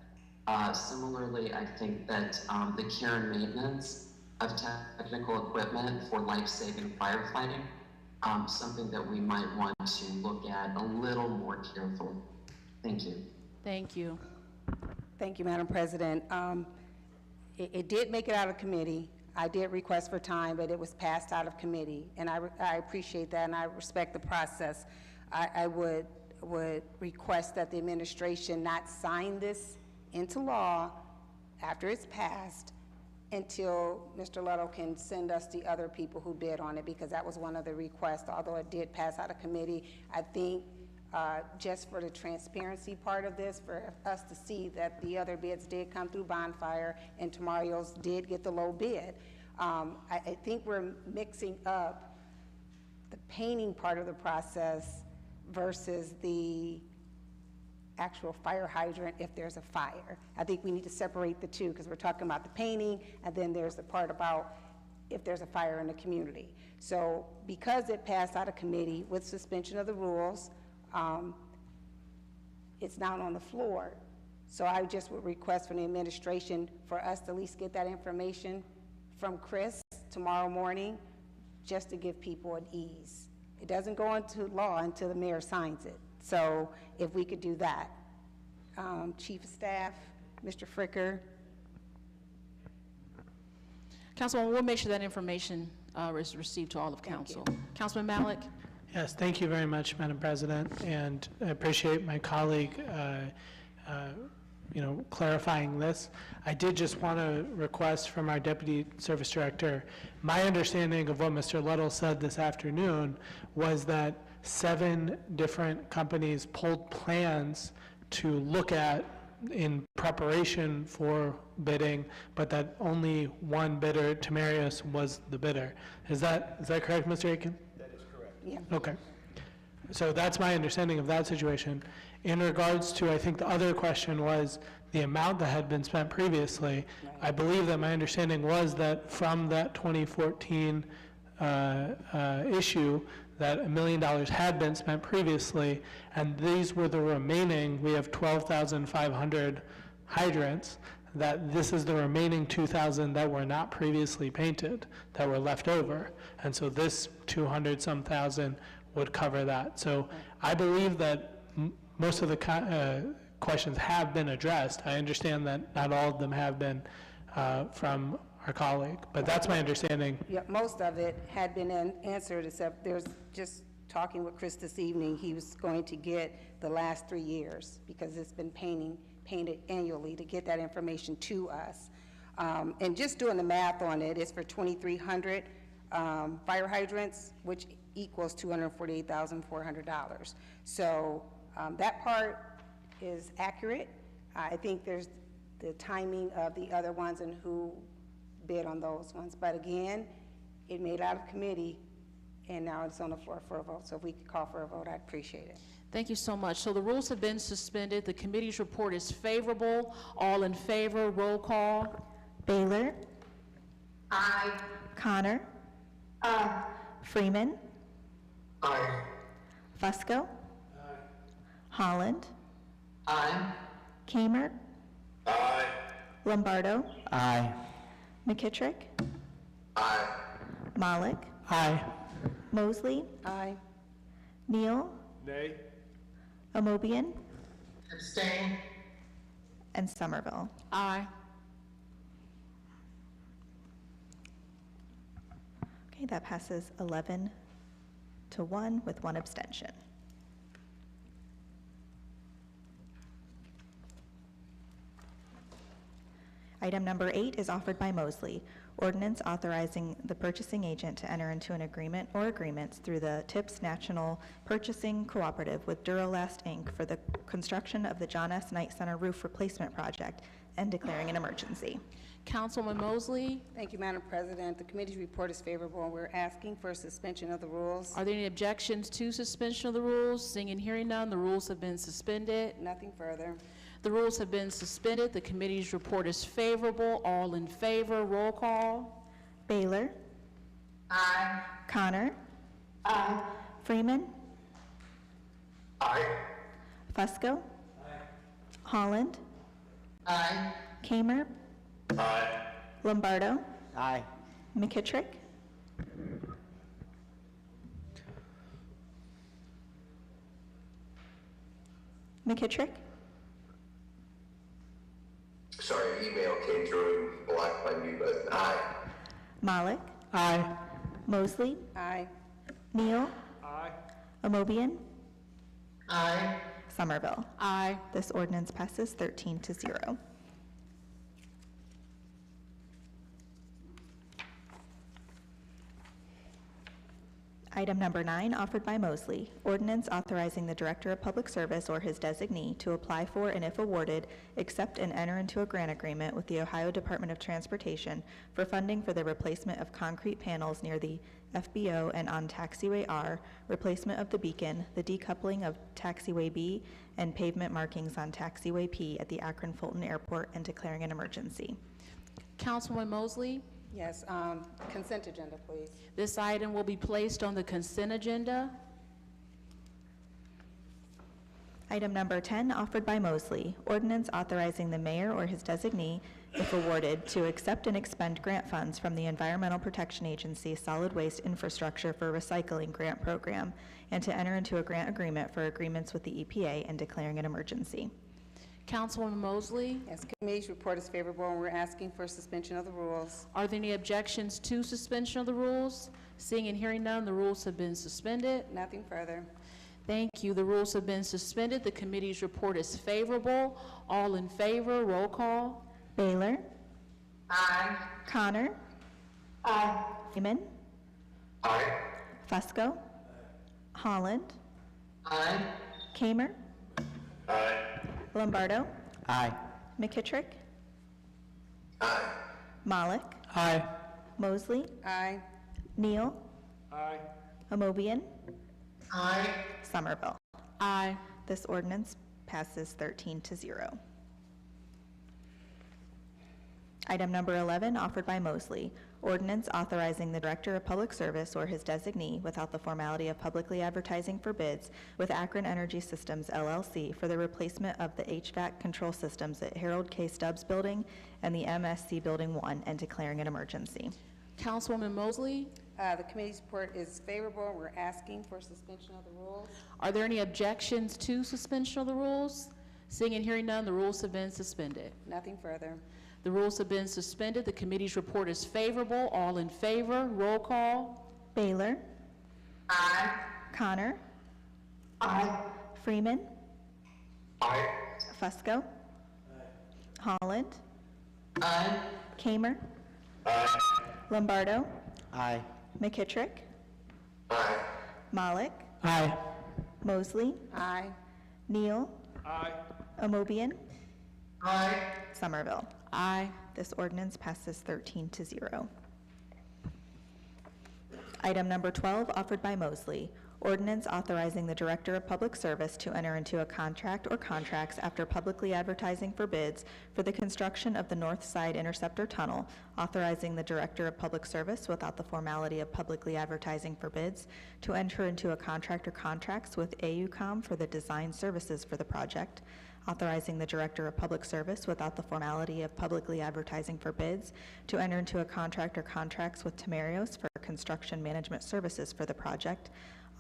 Similarly, I think that the care and maintenance of technical equipment for life-saving firefighting, something that we might want to look at a little more carefully. Thank you. Thank you. Thank you, Madam President. It did make it out of committee. I did request for time, but it was passed out of committee, and I appreciate that, and I respect the process. I would request that the administration not sign this into law after it's passed until Mr. Leto can send us the other people who bid on it, because that was one of the requests, although it did pass out of committee. I think just for the transparency part of this, for us to see that the other bids did come through Bonfire and Tomario's did get the low bid. I think we're mixing up the painting part of the process versus the actual fire hydrant if there's a fire. I think we need to separate the two, because we're talking about the painting, and then there's the part about if there's a fire in the community. So because it passed out of committee with suspension of the rules, it's not on the floor. So I just would request from the administration for us to at least get that information from Chris tomorrow morning, just to give people an ease. It doesn't go into law until the mayor signs it. So if we could do that. Chief of Staff, Mr. Fricker. Councilwoman, we'll make sure that information is received to all of council. Councilman Malik? Yes, thank you very much, Madam President, and I appreciate my colleague clarifying this. I did just want to request from our Deputy Service Director, my understanding of what Mr. Little said this afternoon was that 7 different companies pulled plans to look at in preparation for bidding, but that only one bidder, Tamarius, was the bidder. Is that correct, Mr. Aiken? That is correct. Yeah. Okay. So that's my understanding of that situation. In regards to, I think the other question was the amount that had been spent previously. I believe that my understanding was that from that 2014 issue, that $1 million had been spent previously, and these were the remaining. We have 12,500 hydrants, that this is the remaining 2,000 that were not previously painted, that were left over. And so this 200-some thousand would cover that. So I believe that most of the questions have been addressed. I understand that not all of them have been from our colleague, but that's my understanding. Yeah, most of it had been answered, except there's just talking with Chris this evening, he was going to get the last 3 years because it's been painted annually to get that information to us. And just doing the math on it, it's for 2,300 fire hydrants, which equals $248,400. So that part is accurate. I think there's the timing of the other ones and who bid on those ones. But again, it made out of committee, and now it's on the floor for a vote. So if we could call for a vote, I'd appreciate it. Thank you so much. So the rules have been suspended. The committee's report is favorable. All in favor, roll call. Baylor? Aye. Connor? Aye. Freeman? Aye. Fusco? Holland? Aye. Kamer? Aye. Lombardo? Aye. McKittrick? Aye. Malik? Aye. Mosley? Aye. Neal? Nay. Amobian? Abstain. And Somerville. Aye. Okay, that passes 11 to 1 with 1 abstention. Item number 8 is offered by Mosley. Ordinance authorizing the purchasing agent to enter into an agreement or agreements through the TIPS National Purchasing Cooperative with Duralast, Inc. for the construction of the John S. Knight Center roof replacement project and declaring an emergency. Councilwoman Mosley, Thank you, Madam President. The committee's report is favorable, and we're asking for suspension of the rules. are there any objections to suspension of the rules? Seeing and hearing none, the rules have been suspended. Nothing further. The rules have been suspended. The committee's report is favorable. All in favor, roll call. Baylor? Aye. Connor? Aye. Freeman? Aye. Fusco? Holland? Aye. Kamer? Aye. Lombardo? Aye. McKittrick? McKittrick? Sorry, email came through and blocked my mute button. Aye. Malik? Aye. Mosley? Aye. Neal? Aye. Amobian? Aye. Somerville? Aye. This ordinance passes 13 to 0. Item number 9, offered by Mosley. Ordinance authorizing the Director of Public Service or his designee to apply for and if awarded, accept and enter into a grant agreement with the Ohio Department of Transportation for funding for the replacement of concrete panels near the FBO and on Taxiway R, replacement of the beacon, the decoupling of Taxiway B, and pavement markings on Taxiway P at the Akron Fulton Airport and declaring an emergency. Councilwoman Mosley, Yes, consent agenda, please. this item will be placed on the consent agenda. Item number 10, offered by Mosley. Ordinance authorizing the mayor or his designee, if awarded, to accept and expend grant funds from the Environmental Protection Agency Solid Waste Infrastructure for Recycling Grant Program, and to enter into a grant agreement for agreements with the EPA and declaring an emergency. Councilwoman Mosley, Yes, committee's report is favorable, and we're asking for suspension of the rules. are there any objections to suspension of the rules? Seeing and hearing none, the rules have been suspended. Nothing further. Thank you. The rules have been suspended. The committee's report is favorable. All in favor, roll call. Baylor? Aye. Connor? Aye. Freeman? Aye. Fusco? Holland? Aye. Kamer? Aye. Lombardo? Aye. McKittrick? Aye. Malik? Aye. Mosley? Aye. Neal? Aye. Amobian? Aye. Somerville? Aye. This ordinance passes 13-0. Item number 11, offered by Mosley. Ordinance authorizing the Director of Public Service or his designee without the formality of publicly advertising for bids with Akron Energy Systems LLC for the replacement of the HVAC control systems at Harold K. Stubbs Building and the MSC Building 1 and declaring an emergency. Councilwoman Mosley, The committee's report is favorable. We're asking for suspension of the rules. are there any objections to suspension of the rules? Seeing and hearing none, the rules have been suspended. Nothing further. The rules have been suspended. The committee's report is favorable. All in favor, roll call. Baylor? Aye. Connor? Aye. Freeman? Aye. Fusco? Holland? Aye. Kamer? Aye. Lombardo? Aye. McKittrick? Aye. Malik? Aye. Mosley? Aye. Neal? Aye. Amobian? Aye. Somerville? Aye. This ordinance passes 13-0. Item number 12, offered by Mosley. Ordinance authorizing the Director of Public Service to enter into a contract or contracts after publicly advertising for bids for the construction of the North Side Interceptor Tunnel, authorizing the Director of Public Service without the formality of publicly advertising for bids to enter into a contract or contracts with AUCOM for the design services for the project, authorizing the Director of Public Service without the formality of publicly advertising for bids to enter into a contract or contracts with Temerios for construction management services for the project,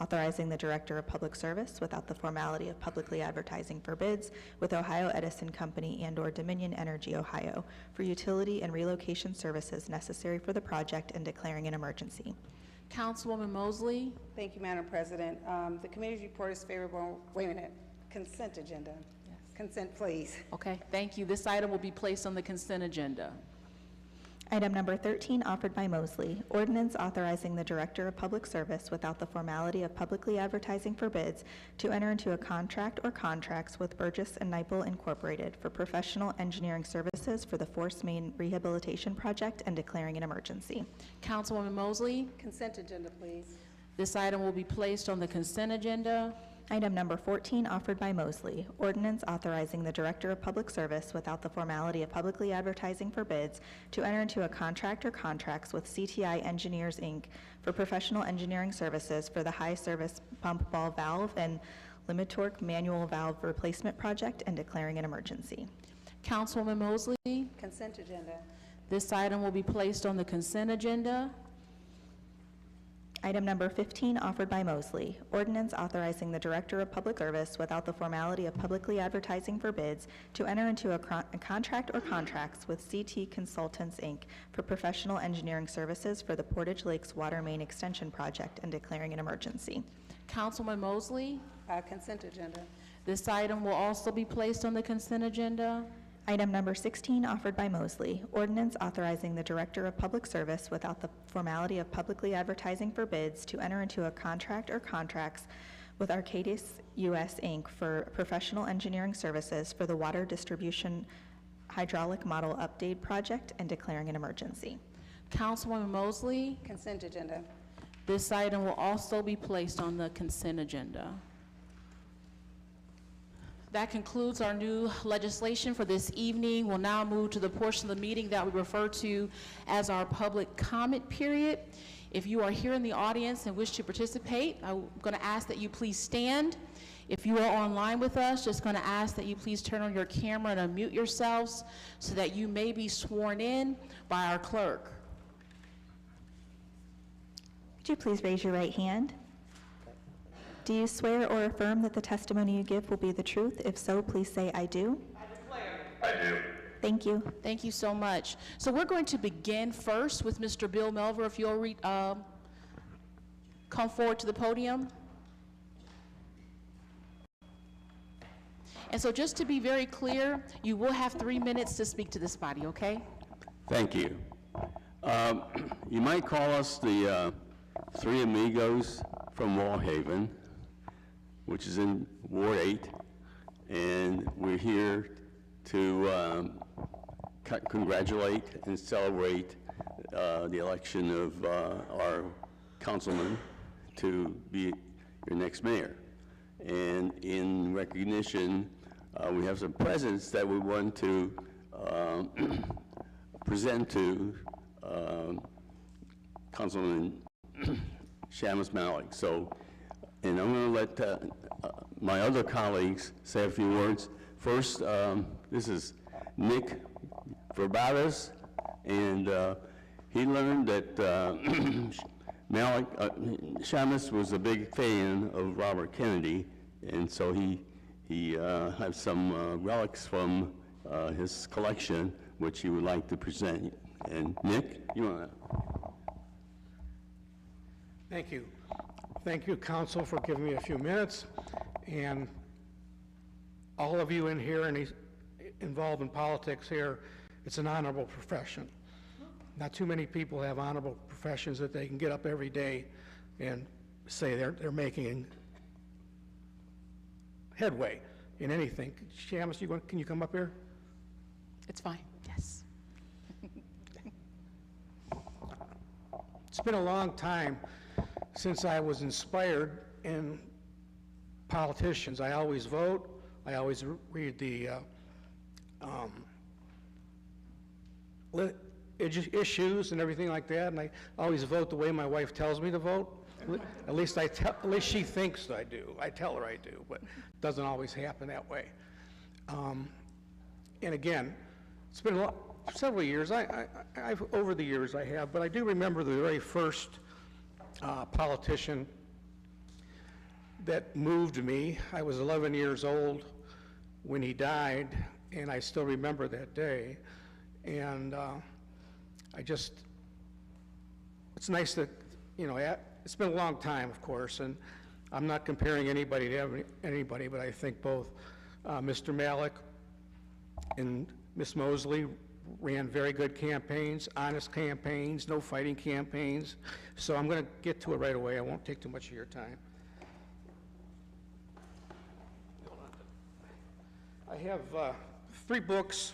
authorizing the Director of Public Service without the formality of publicly advertising for bids with Ohio Edison Company and/or Dominion Energy Ohio for utility and relocation services necessary for the project and declaring an emergency. Councilwoman Mosley. Thank you, Madam President. The committee's report is favorable. Wait a minute. Consent agenda. Yes. Consent, please. Okay, thank you. This item will be placed on the consent agenda. Item number 13, offered by Mosley. Ordinance authorizing the Director of Public Service without the formality of publicly advertising for bids to enter into a contract or contracts with Burgess and Nyepel Incorporated for professional engineering services for the Force Main Rehabilitation Project and declaring an emergency. Councilwoman Mosley. Consent agenda, please. This item will be placed on the consent agenda. Item number 14, offered by Mosley. Ordinance authorizing the Director of Public Service without the formality of publicly advertising for bids to enter into a contract or contracts with CTI Engineers, Inc. for professional engineering services for the high service pump ball valve and Limitorque manual valve replacement project and declaring an emergency. Councilwoman Mosley. Consent agenda. This item will be placed on the consent agenda. Item number 15, offered by Mosley. Ordinance authorizing the Director of Public Service without the formality of publicly advertising for bids to enter into a contract or contracts with CT Consultants, Inc. for professional engineering services for the Portage Lakes Water Main Extension Project and declaring an emergency. Councilwoman Mosley. Consent agenda. This item will also be placed on the consent agenda. Item number 16, offered by Mosley. Ordinance authorizing the Director of Public Service without the formality of publicly advertising for bids to enter into a contract or contracts with Arcadis US, Inc. for professional engineering services for the Water Distribution Hydraulic Model Update Project and declaring an emergency. Councilwoman Mosley. Consent agenda. This item will also be placed on the consent agenda. That concludes our new legislation for this evening. We'll now move to the portion of the meeting that we refer to as our public comment period. If you are here in the audience and wish to participate, I'm going to ask that you please stand. If you are online with us, just going to ask that you please turn on your camera and unmute yourselves so that you may be sworn in by our clerk. Could you please raise your right hand? Do you swear or affirm that the testimony you give will be the truth? If so, please say, I do. I do. Thank you. Thank you so much. So we're going to begin first with Mr. Bill Melver. If you'll come forward to the podium. And so just to be very clear, you will have 3 minutes to speak to this body, okay? Thank you. You might call us the Three Amigos from Wallhaven, which is in Ward 8, and we're here to congratulate and celebrate the election of our councilman to be your next mayor. And in recognition, we have some presents that we want to present to Councilman Shamus Malik. So, and I'm going to let my other colleagues say a few words. First, this is Nick Verbatis, and he learned that Shamus was a big fan of Robert Kennedy, and so he has some relics from his collection, which he would like to present. And Nick, you want to? Thank you. Thank you, Council, for giving me a few minutes. And all of you in here and involved in politics here, it's an honorable profession. Not too many people have honorable professions that they can get up every day and say they're making headway in anything. Shamus, can you come up here? It's fine, yes. It's been a long time since I was inspired in politicians. I always vote. I always read the issues and everything like that, and I always vote the way my wife tells me to vote. At least she thinks I do. I tell her I do, but it doesn't always happen that way. And again, it's been several years. I've over the years I have, but I do remember the very first politician that moved me. I was 11 years old when he died, and I still remember that day. And it's nice that, it's been a long time, of course, and I'm not comparing anybody to anybody, but I think both Mr. Malik and Ms. Mosley ran very good campaigns, honest campaigns, no fighting campaigns. So I'm going to get to it right away. I won't take too much of your time. I have 3 books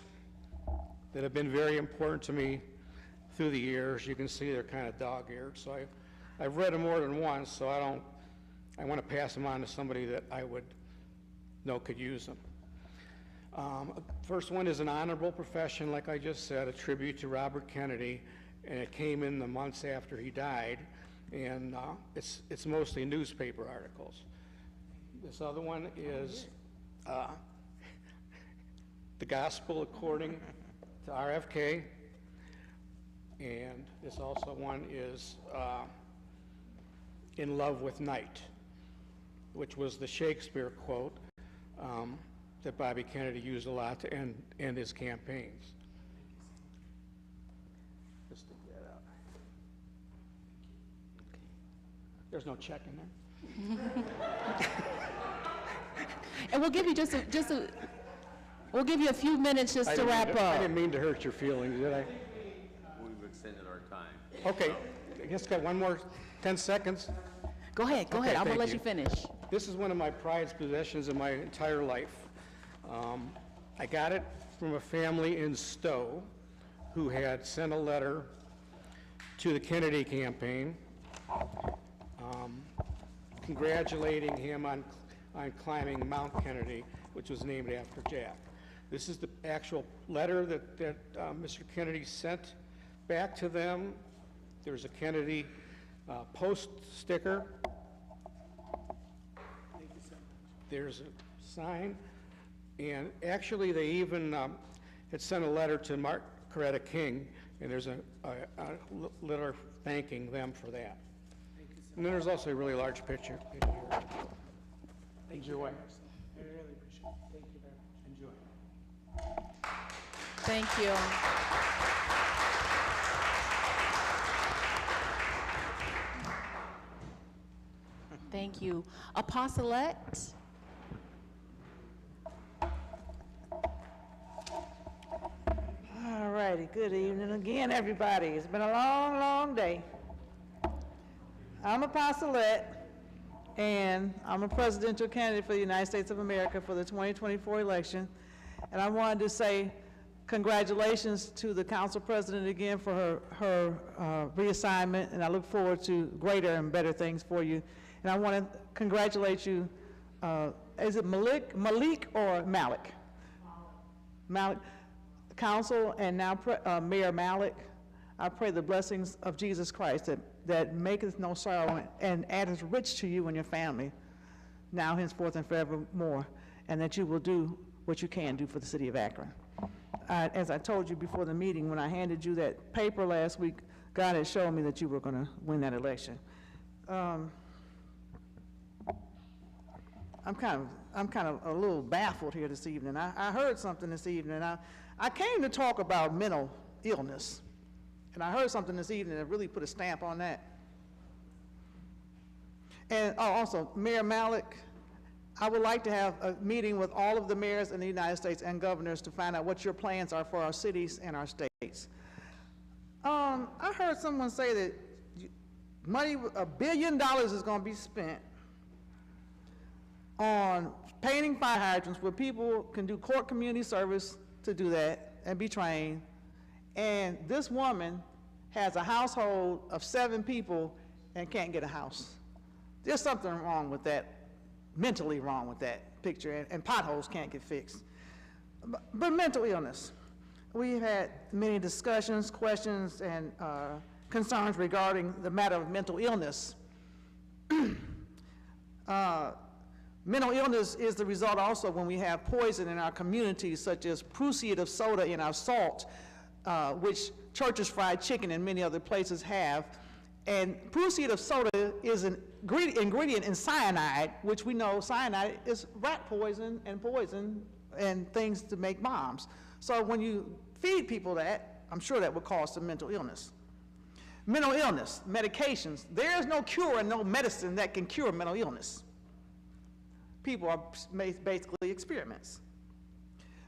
that have been very important to me through the years. You can see they're kind of dog-eared, so I've read them more than once, so I want to pass them on to somebody that I would know could use them. First one is An Honorable Profession, like I just said, a tribute to Robert Kennedy, and it came in the months after he died, and it's mostly newspaper articles. This other one is The Gospel According to RFK, and this also one is In Love with Night, which was the Shakespeare quote that Bobby Kennedy used a lot to end his campaigns. Just stick that out. There's no check in there. And we'll give you we'll give you a few minutes just to wrap up. I didn't mean to hurt your feelings, did I? We've extended our time. Okay, I guess got one more 10 seconds. Go ahead, I'm thank gonna let you finish. This is one of my prized possessions in my entire life. I got it from a family in Stowe who had sent a letter to the Kennedy campaign congratulating him on climbing Mount Kennedy, which was named after Jack. This is the actual letter that Mr. Kennedy sent back to them. There's a Kennedy post sticker. There's a sign. And actually, they even had sent a letter to Mark Coretta King, and there's a letter thanking them for that. And then there's also a really large picture. Enjoy. I really appreciate it. Thank you very much. Enjoy. Thank you. Thank you. Apostolette? righty, good evening again, everybody. It's been a long, long day. I'm Apostolette, and I'm a presidential candidate for the United States of America for the 2024 election. And I wanted to say congratulations to the council president again for her reassignment, and I look forward to greater and better things for you. And I want to congratulate you, is it Malik or Malik? Malik. Council and now Mayor Malik, I pray the blessings of Jesus Christ that maketh no sorrow and addeth rich to you and your family, now, henceforth, and forevermore, and that you will do what you can do for the city of Akron. As I told you before the meeting, when I handed you that paper last week, God had shown me that you were going to win that election. I'm kind of a little baffled here this evening. I heard something this evening. I came to talk about mental illness, and I heard something this evening that really put a stamp on that. And also, Mayor Malik, I would like to have a meeting with all of the mayors in the United States and governors to find out what your plans are for our cities and our states. I heard someone say that money, $1 billion is going to be spent on painting fire hydrants where people can do court community service to do that and be trained. And this woman has a household of 7 people and can't get a house. There's something wrong with that, mentally wrong with that picture, and potholes can't get fixed. But mental illness. We've had many discussions, questions, and concerns regarding the matter of mental illness. Mental illness is the result also when we have poison in our communities, such as prussiate of soda in our salt, which Church's Fried Chicken and many other places have. And prussiate of soda is an ingredient in cyanide, which we know cyanide is rat poison and things to make bombs. So when you feed people that, I'm sure that would cause some mental illness. Mental illness, medications. There is no cure and no medicine that can cure mental illness. People are basically experiments.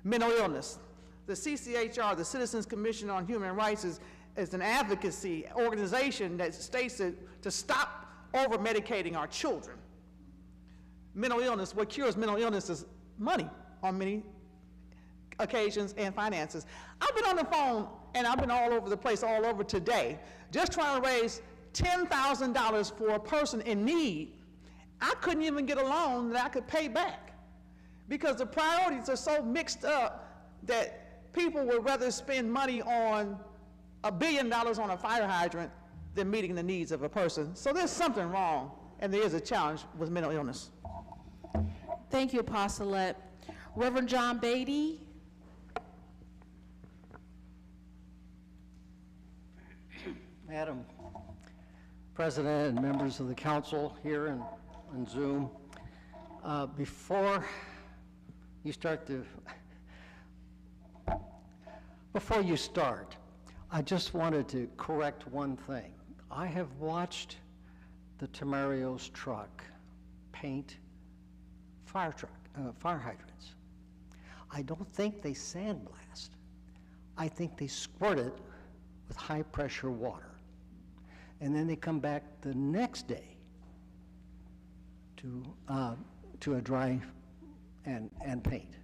Mental illness. The CCHR, the Citizens Commission on Human Rights, is an advocacy organization that states to stop over-medicating our children. Mental illness, what cures mental illness is money on many occasions and finances. I've been on the phone and I've been all over the place, all over today, just trying to raise $10,000 for a person in need. I couldn't even get a loan that I could pay back because the priorities are so mixed up that people would rather spend money on $1 billion on a fire hydrant than meeting the needs of a person. So there's something wrong, and there is a challenge with mental illness. Thank you, Apostolette. Reverend John Beatty. Madam President and members of the council here and on Zoom, before you start, I just wanted to correct one thing. I have watched the Temerio's truck paint fire hydrants. I don't think they sandblast. I think they squirt it with high-pressure water. And then they come back the next day to a dry and paint.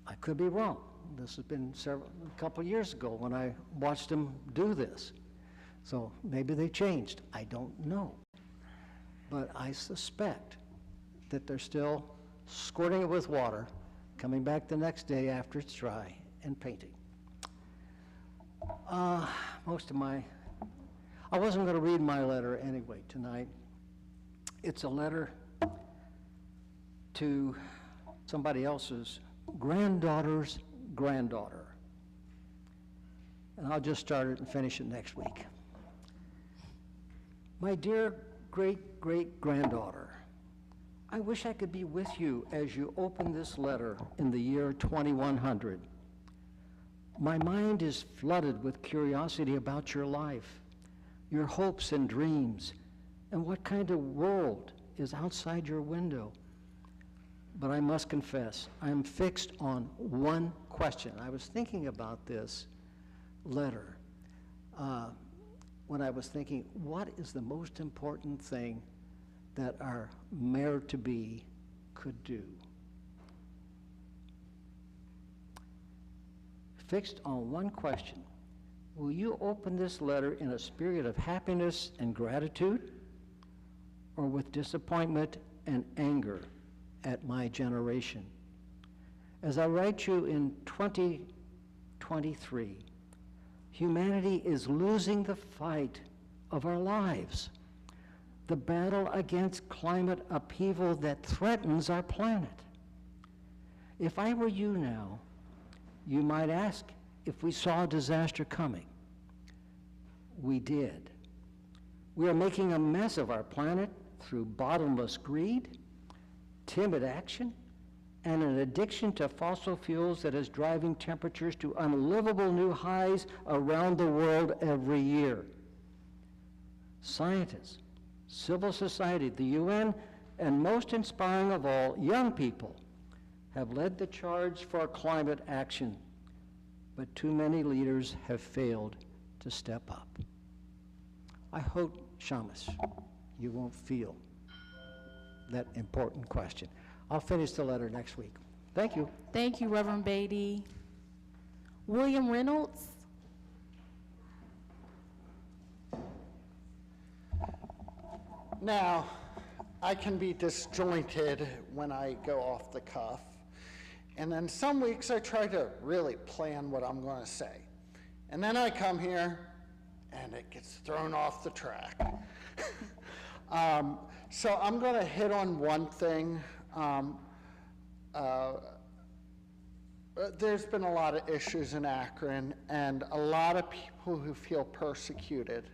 I could be wrong. This has been a couple years ago when I watched them do this. So maybe they changed. I don't know. But I suspect that they're still squirting it with water, coming back the next day after it's dry, and painting. I wasn't going to read my letter anyway tonight. It's a letter to somebody else's granddaughter's granddaughter. And I'll just start it and finish it next week. My dear great-great-granddaughter, I wish I could be with you as you open this letter in the year 2100. My mind is flooded with curiosity about your life, your hopes and dreams, and what kind of world is outside your window. But I must confess, I am fixed on one question. I was thinking about this letter, when I was thinking, what is the most important thing that our mayor-to-be could do? Fixed on one question: will you open this letter in a spirit of happiness and gratitude, or with disappointment and anger at my generation? As I write you in 2023, humanity is losing the fight of our lives, the battle against climate upheaval that threatens our planet. If I were you now, you might ask if we saw a disaster coming. We did. We are making a mess of our planet through bottomless greed, timid action, and an addiction to fossil fuels that is driving temperatures to unlivable new highs around the world every year. Scientists, civil society, the UN, and most inspiring of all, young people have led the charge for climate action, but too many leaders have failed to step up. I hope, Shamus, you won't feel that important question. I'll finish the letter next week. Thank you. Thank you, Reverend Beatty. William Reynolds. Now, I can be disjointed when I go off the cuff, and then some weeks I try to really plan what I'm going to say. And then I come here, and it gets thrown off the track. So I'm going to hit on one thing. There's been a lot of issues in Akron, and a lot of people who feel persecuted.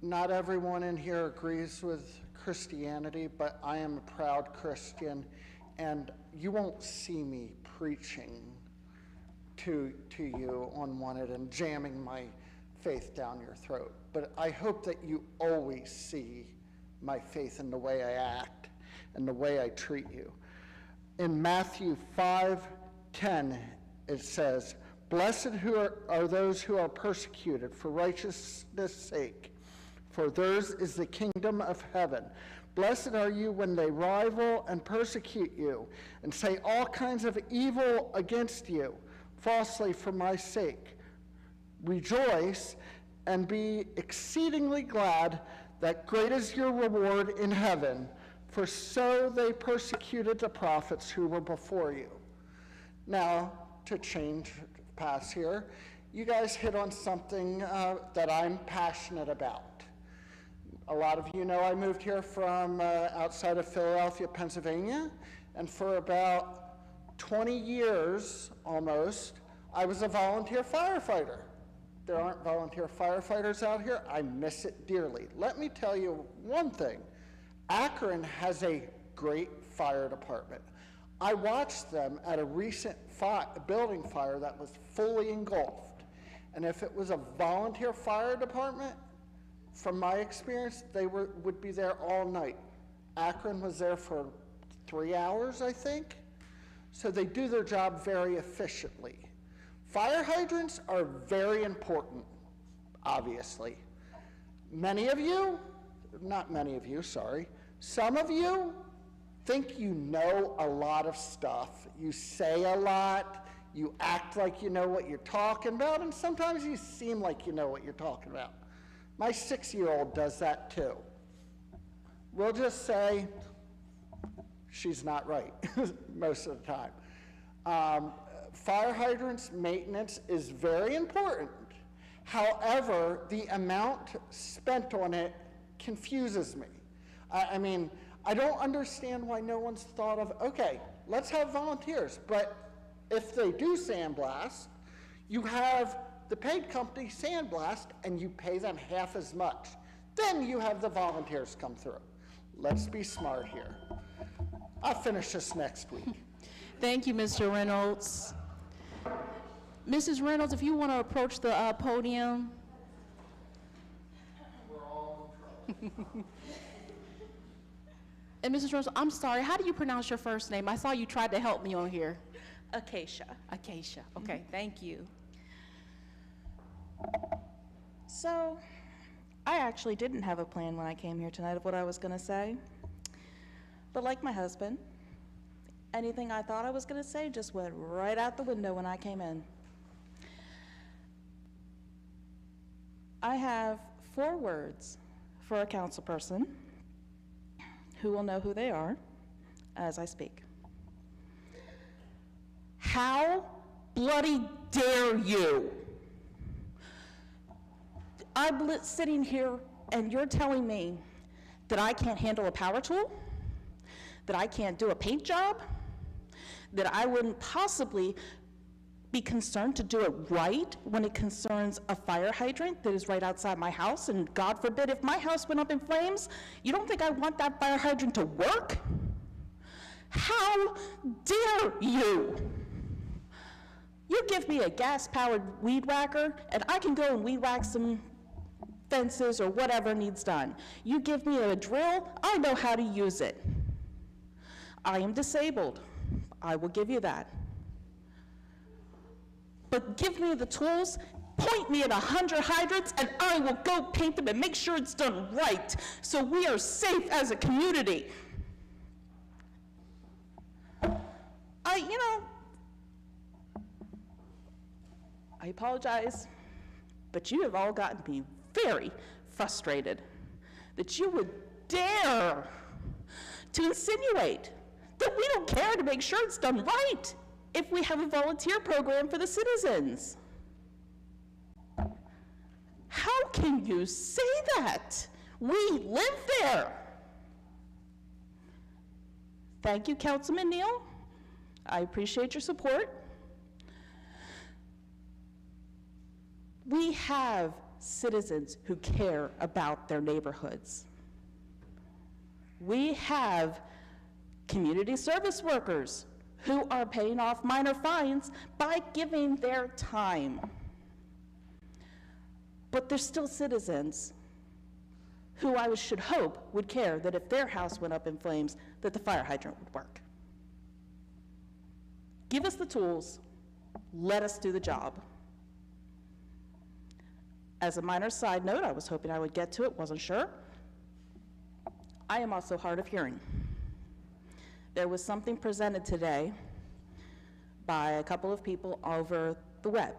Not everyone in here agrees with Christianity, but I am a proud Christian, and you won't see me preaching to you unwanted and jamming my faith down your throat. But I hope that you always see my faith in the way I act and the way I treat you. In Matthew 5:10, it says, "Blessed are those who are persecuted for righteousness' sake, for theirs is the kingdom of heaven. Blessed are you when they rival and persecute you and say all kinds of evil against you falsely for my sake. Rejoice and be exceedingly glad, that great is your reward in heaven, for so they persecuted the prophets who were before you." Now, to change paths here, you guys hit on something that I'm passionate about. A lot of you know I moved here from outside of Philadelphia, Pennsylvania, and for about 20 years almost, I was a volunteer firefighter. There aren't volunteer firefighters out here. I miss it dearly. Let me tell you one thing. Akron has a great fire department. I watched them at a recent building fire that was fully engulfed. And if it was a volunteer fire department, from my experience, they would be there all night. Akron was there for 3 hours, I think. So they do their job very efficiently. Fire hydrants are very important, obviously. Many of you, not many of you, sorry, some of you think you know a lot of stuff. You say a lot, you act like you know what you're talking about, and sometimes you seem like you know what you're talking about. My 6-year-old does that too. We'll just say she's not right most of the time. Fire hydrants maintenance is very important. However, the amount spent on it confuses me. I mean, I don't understand why no one's thought of, okay, let's have volunteers, but if they do sandblast, you have the paid company sandblast and you pay them half as much. Then you have the volunteers come through. Let's be smart here. I'll finish this next week. Thank you, Mr. Reynolds. Mrs. Reynolds, if you want to approach the podium. We're all in trouble. And Mrs. Reynolds, I'm sorry, how do you pronounce your first name? I saw you tried to help me on here. Acacia. Acacia, okay, thank you. So, I actually didn't have a plan when I came here tonight of what I was going to say. But like my husband, anything I thought I was going to say just went right out the window when I came in. I have 4 words for a council person who will know who they are as I speak. How bloody dare you? I'm sitting here and you're telling me that I can't handle a power tool? That I can't do a paint job? That I wouldn't possibly be concerned to do it right when it concerns a fire hydrant that is right outside my house, and God forbid if my house went up in flames, you don't think I want that fire hydrant to work? How dare you? You give me a gas-powered weed whacker, and I can go and weed whack some fences or whatever needs done. You give me a drill, I know how to use it. I am disabled. I will give you that. But give me the tools, point me at 100 hydrants, and I will go paint them and make sure it's done right, so we are safe as a community. I apologize, but you have all gotten me very frustrated that you would dare to insinuate that we don't care to make sure it's done right if we have a volunteer program for the citizens. How can you say that? We live there. Thank you, Councilman Neal. I appreciate your support. We have citizens who care about their neighborhoods. We have community service workers who are paying off minor fines by giving their time. But there's still citizens who I should hope would care that if their house went up in flames, that the fire hydrant would work. Give us the tools, let us do the job. As a minor side note, I was hoping I would get to it, wasn't sure. I am also hard of hearing. There was something presented today by a couple of people over the web.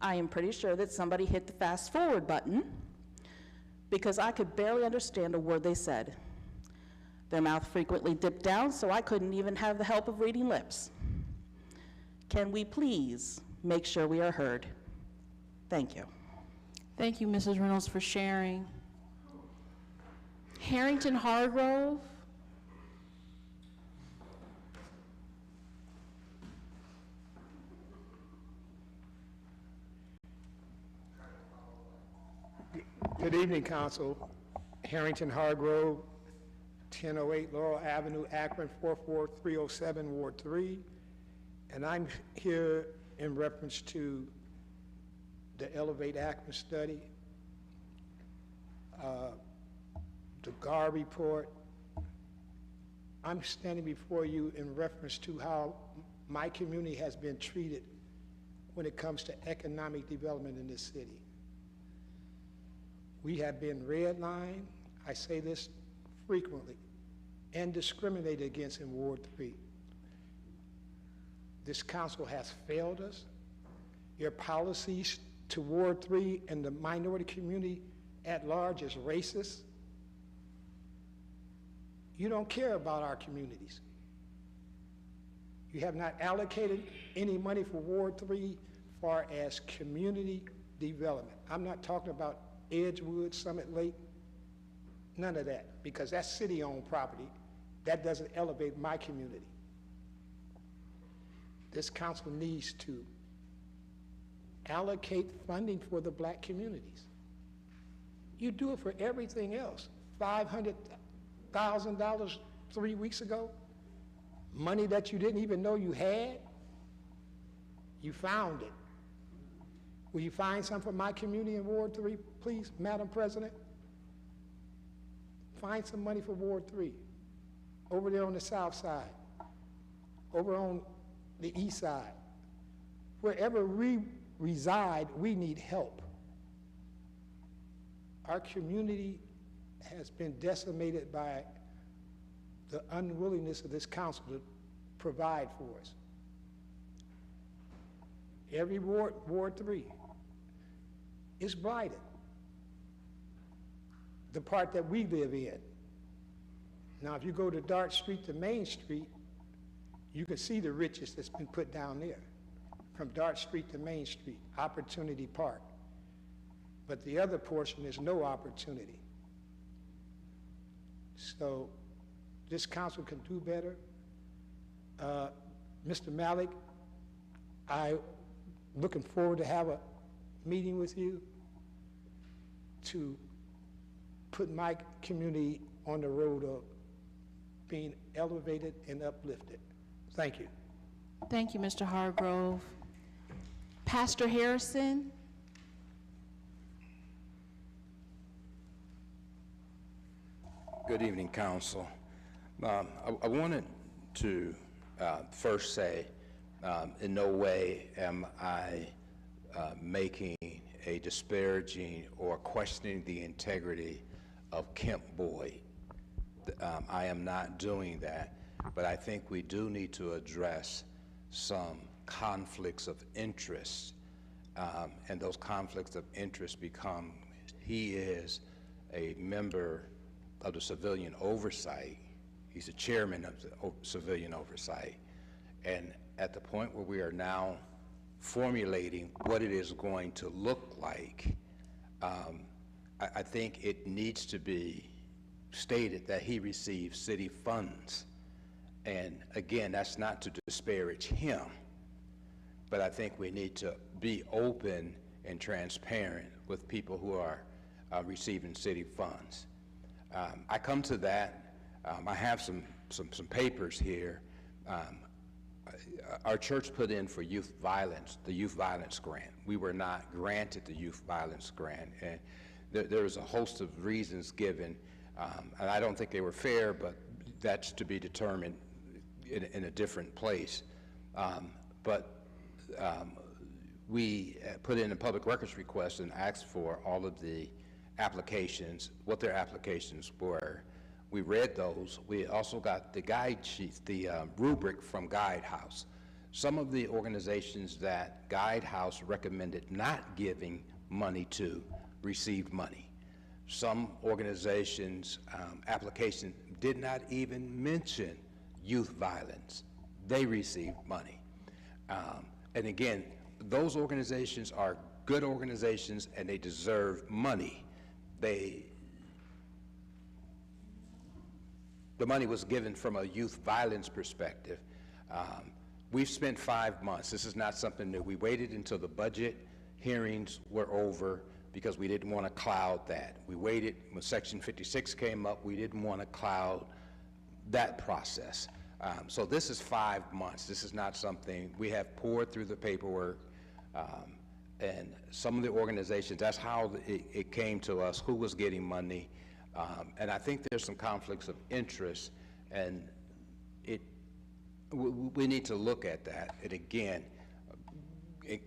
I am pretty sure that somebody hit the fast forward button because I could barely understand a word they said. Their mouth frequently dipped down, so I couldn't even have the help of reading lips. Can we please make sure we are heard? Thank you. Thank you, Mrs. Reynolds, for sharing. Harrington Hargrove. Good evening, Council. Harrington Hargrove, 1008 Laurel Avenue, Akron, 44307, Ward 3. And I'm here in reference to the Elevate Akron study, the GAR report. I'm standing before you in reference to how my community has been treated when it comes to economic development in this city. We have been redlined, I say this frequently, and discriminated against in Ward 3. This council has failed us. Your policies to Ward 3 and the minority community at large is racist. You don't care about our communities. You have not allocated any money for Ward 3 far as community development. I'm not talking about Edgewood, Summit Lake, none of that, because that's city-owned property. That doesn't elevate my community. This council needs to allocate funding for the black communities. You do it for everything else. $500,000 3 weeks ago, money that you didn't even know you had, you found it. Will you find some for my community in Ward 3, please, Madam President? Find some money for Ward 3, over there on the south side, over on the east side. Wherever we reside, we need help. Our community has been decimated by the unwillingness of this council to provide for us. Every ward, Ward 3, is blighted. The part that we live in. Now, if you go to Dart Street to Main Street, you can see the riches that's been put down there. From Dart Street to Main Street, Opportunity Park. But the other portion is no opportunity. So this council can do better. Mr. Malik, I'm looking forward to have a meeting with you to put my community on the road of being elevated and uplifted. Thank you. Thank you, Mr. Hargrove. Pastor Harrison. Good evening, Council. I wanted to first say, in no way am I making a disparaging or questioning the integrity of Kemp Boyd. I am not doing that, but I think we do need to address some conflicts of interest, and those conflicts of interest become, he is a member of the Civilian Oversight. He's the chairman of the Civilian Oversight. And at the point where we are now formulating what it is going to look like, I think it needs to be stated that he receives city funds. And again, that's not to disparage him, but I think we need to be open and transparent with people who are receiving city funds. I come to that. I have some papers here. Our church put in for youth violence, the youth violence grant. We were not granted the youth violence grant, and there was a host of reasons given, and I don't think they were fair, but that's to be determined in a different place. We put in a public records request and asked for all of the applications, what their applications were. We read those. We also got the guide sheets, the rubric from Guidehouse. Some of the organizations that Guidehouse recommended not giving money to received money. Some organizations' application did not even mention youth violence. They received money. And again, those organizations are good organizations and they deserve money. The money was given from a youth violence perspective. We've spent 5 months. This is not something new. We waited until the budget hearings were over because we didn't want to cloud that. We waited when Section 56 came up. We didn't want to cloud that process. So this is 5 months. This is not something, we have poured through the paperwork, and some of the organizations, that's how it came to us, who was getting money. And I think there's some conflicts of interest, and we need to look at that. And again,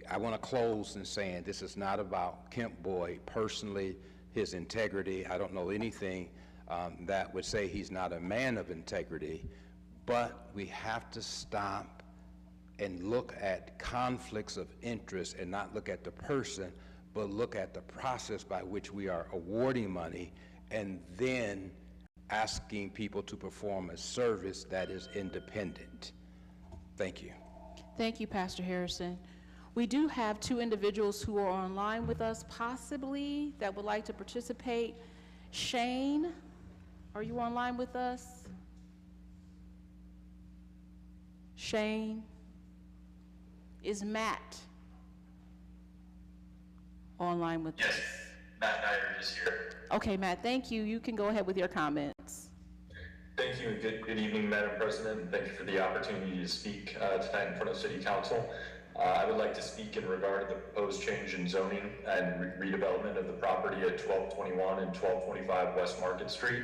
I want to close in saying this is not about Kemp Boyd personally, his integrity. I don't know anything that would say he's not a man of integrity, but we have to stop and look at conflicts of interest and not look at the person, but look at the process by which we are awarding money and then asking people to perform a service that is independent. Thank you. Thank you, Pastor Harrison. We do have 2 individuals who are online with us, possibly, that would like to participate. Shane, are you online with us? Shane? Is Matt online with us? Yes, Matt and I are just here. Okay, Matt, thank you. You can go ahead with your comments. Thank you, and good evening, Madam President, and thank you for the opportunity to speak tonight in front of City Council. I would like to speak in regard to the proposed change in zoning and redevelopment of the property at 1221 and 1225 West Market Street.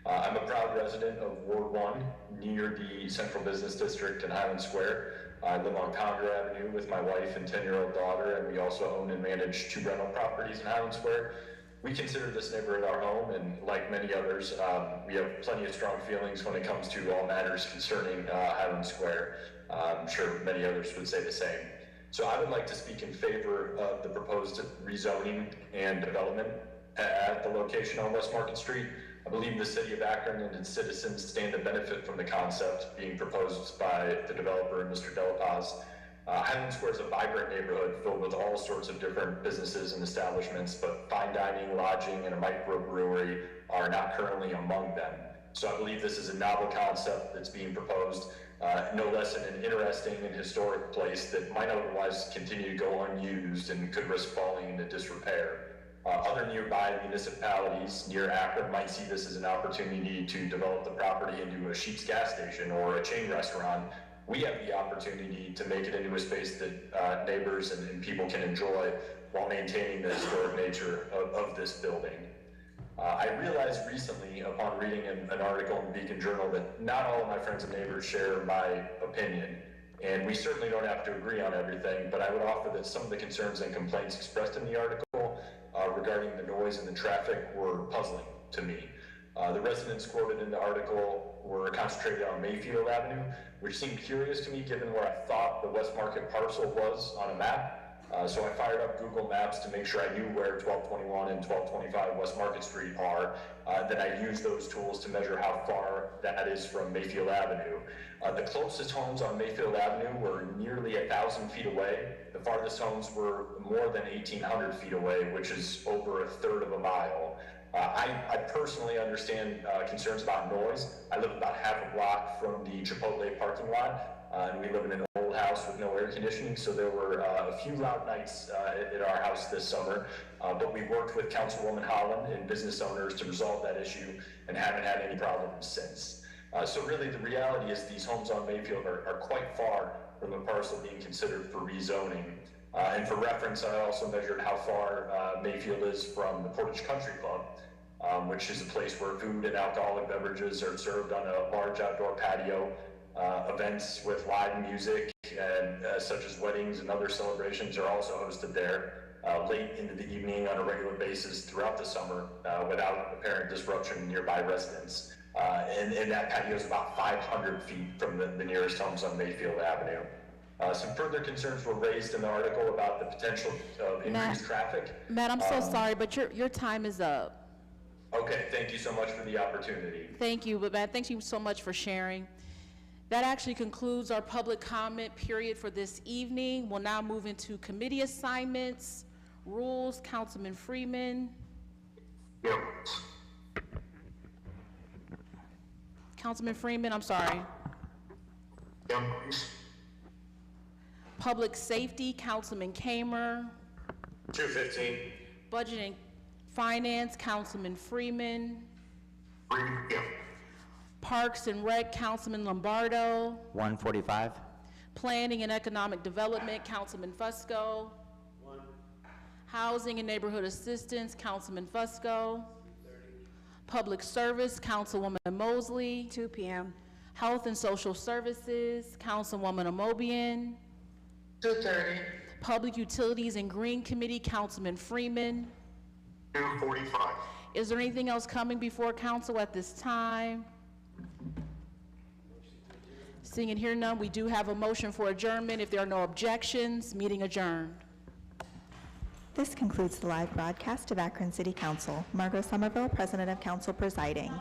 I'm a proud resident of Ward 1, near the Central Business District in Highland Square. I live on Conger Avenue with my wife and 10-year-old daughter, and we also own and manage 2 rental properties in Highland Square. We consider this neighborhood our home, and like many others, we have plenty of strong feelings when it comes to all matters concerning Highland Square. I'm sure many others would say the same. So I would like to speak in favor of the proposed rezoning and development at the location on West Market Street. I believe the city of Akron and its citizens stand to benefit from the concept being proposed by the developer, Mr. De La Paz. Highland Square is a vibrant neighborhood filled with all sorts of different businesses and establishments, but fine dining, lodging, and a microbrewery are not currently among them. So I believe this is a novel concept that's being proposed, no less in an interesting and historic place that might otherwise continue to go unused and could risk falling into disrepair. Other nearby municipalities near Akron might see this as an opportunity to develop the property into a Sheetz gas station or a chain restaurant. We have the opportunity to make it into a space that neighbors and people can enjoy while maintaining the historic nature of this building. I realized recently upon reading an article in the Beacon Journal that not all of my friends and neighbors share my opinion. And we certainly don't have to agree on everything, but I would offer that some of the concerns and complaints expressed in the article regarding the noise and the traffic were puzzling to me. The residents quoted in the article were concentrated on Mayfield Avenue, which seemed curious to me given where I thought the West Market parcel was on a map. So I fired up Google Maps to make sure I knew where 1221 and 1225 West Market Street are. Then I used those tools to measure how far that is from Mayfield Avenue. The closest homes on Mayfield Avenue were nearly 1,000 feet away. The farthest homes were more than 1,800 feet away, which is over 1/3 of a mile. I personally understand concerns about noise. I live about half a block from the Chipotle parking lot, and we live in an old house with no air conditioning, so there were a few loud nights at our house this summer, but we worked with Councilwoman Holland and business owners to resolve that issue and haven't had any problems since. So really the reality is these homes on Mayfield are quite far from the parcel being considered for rezoning. And for reference, I also measured how far Mayfield is from the Portage Country Club, which is a place where food and alcoholic beverages are served on a large outdoor patio. Events with live music and such as weddings and other celebrations are also hosted there late into the evening on a regular basis throughout the summer without apparent disruption to nearby residents. And that patio is about 500 feet from the nearest homes on Mayfield Avenue. Some further concerns were raised in the article about the potential of increased traffic. Matt, I'm so sorry, but your time is up. Okay, thank you so much for the opportunity. Thank you, but Matt, thank you so much for sharing. That actually concludes our public comment period for this evening. We'll now move into committee assignments, rules. Councilman Freeman. Yep. Councilman Freeman, I'm sorry. Yep, please. Public Safety, Councilman Kamer. 215. Budget and Finance, Councilman Freeman. Yep. Parks and Rec, Councilman Lombardo. 145. Planning and Economic Development, Councilman Fusco. 1. Housing and Neighborhood Assistance, Councilman Fusco. 230. Public Service, Councilwoman Mosley. 2 p.m. Health and Social Services, Councilwoman Amobian. 2:30. Public Utilities and Green Committee, Councilman Freeman. 245. Is there anything else coming before council at this time? Seeing and hearing none, we do have a motion for adjournment. If there are no objections, meeting adjourned. This concludes the live broadcast of Akron City Council. Margot Somerville, President of Council, presiding.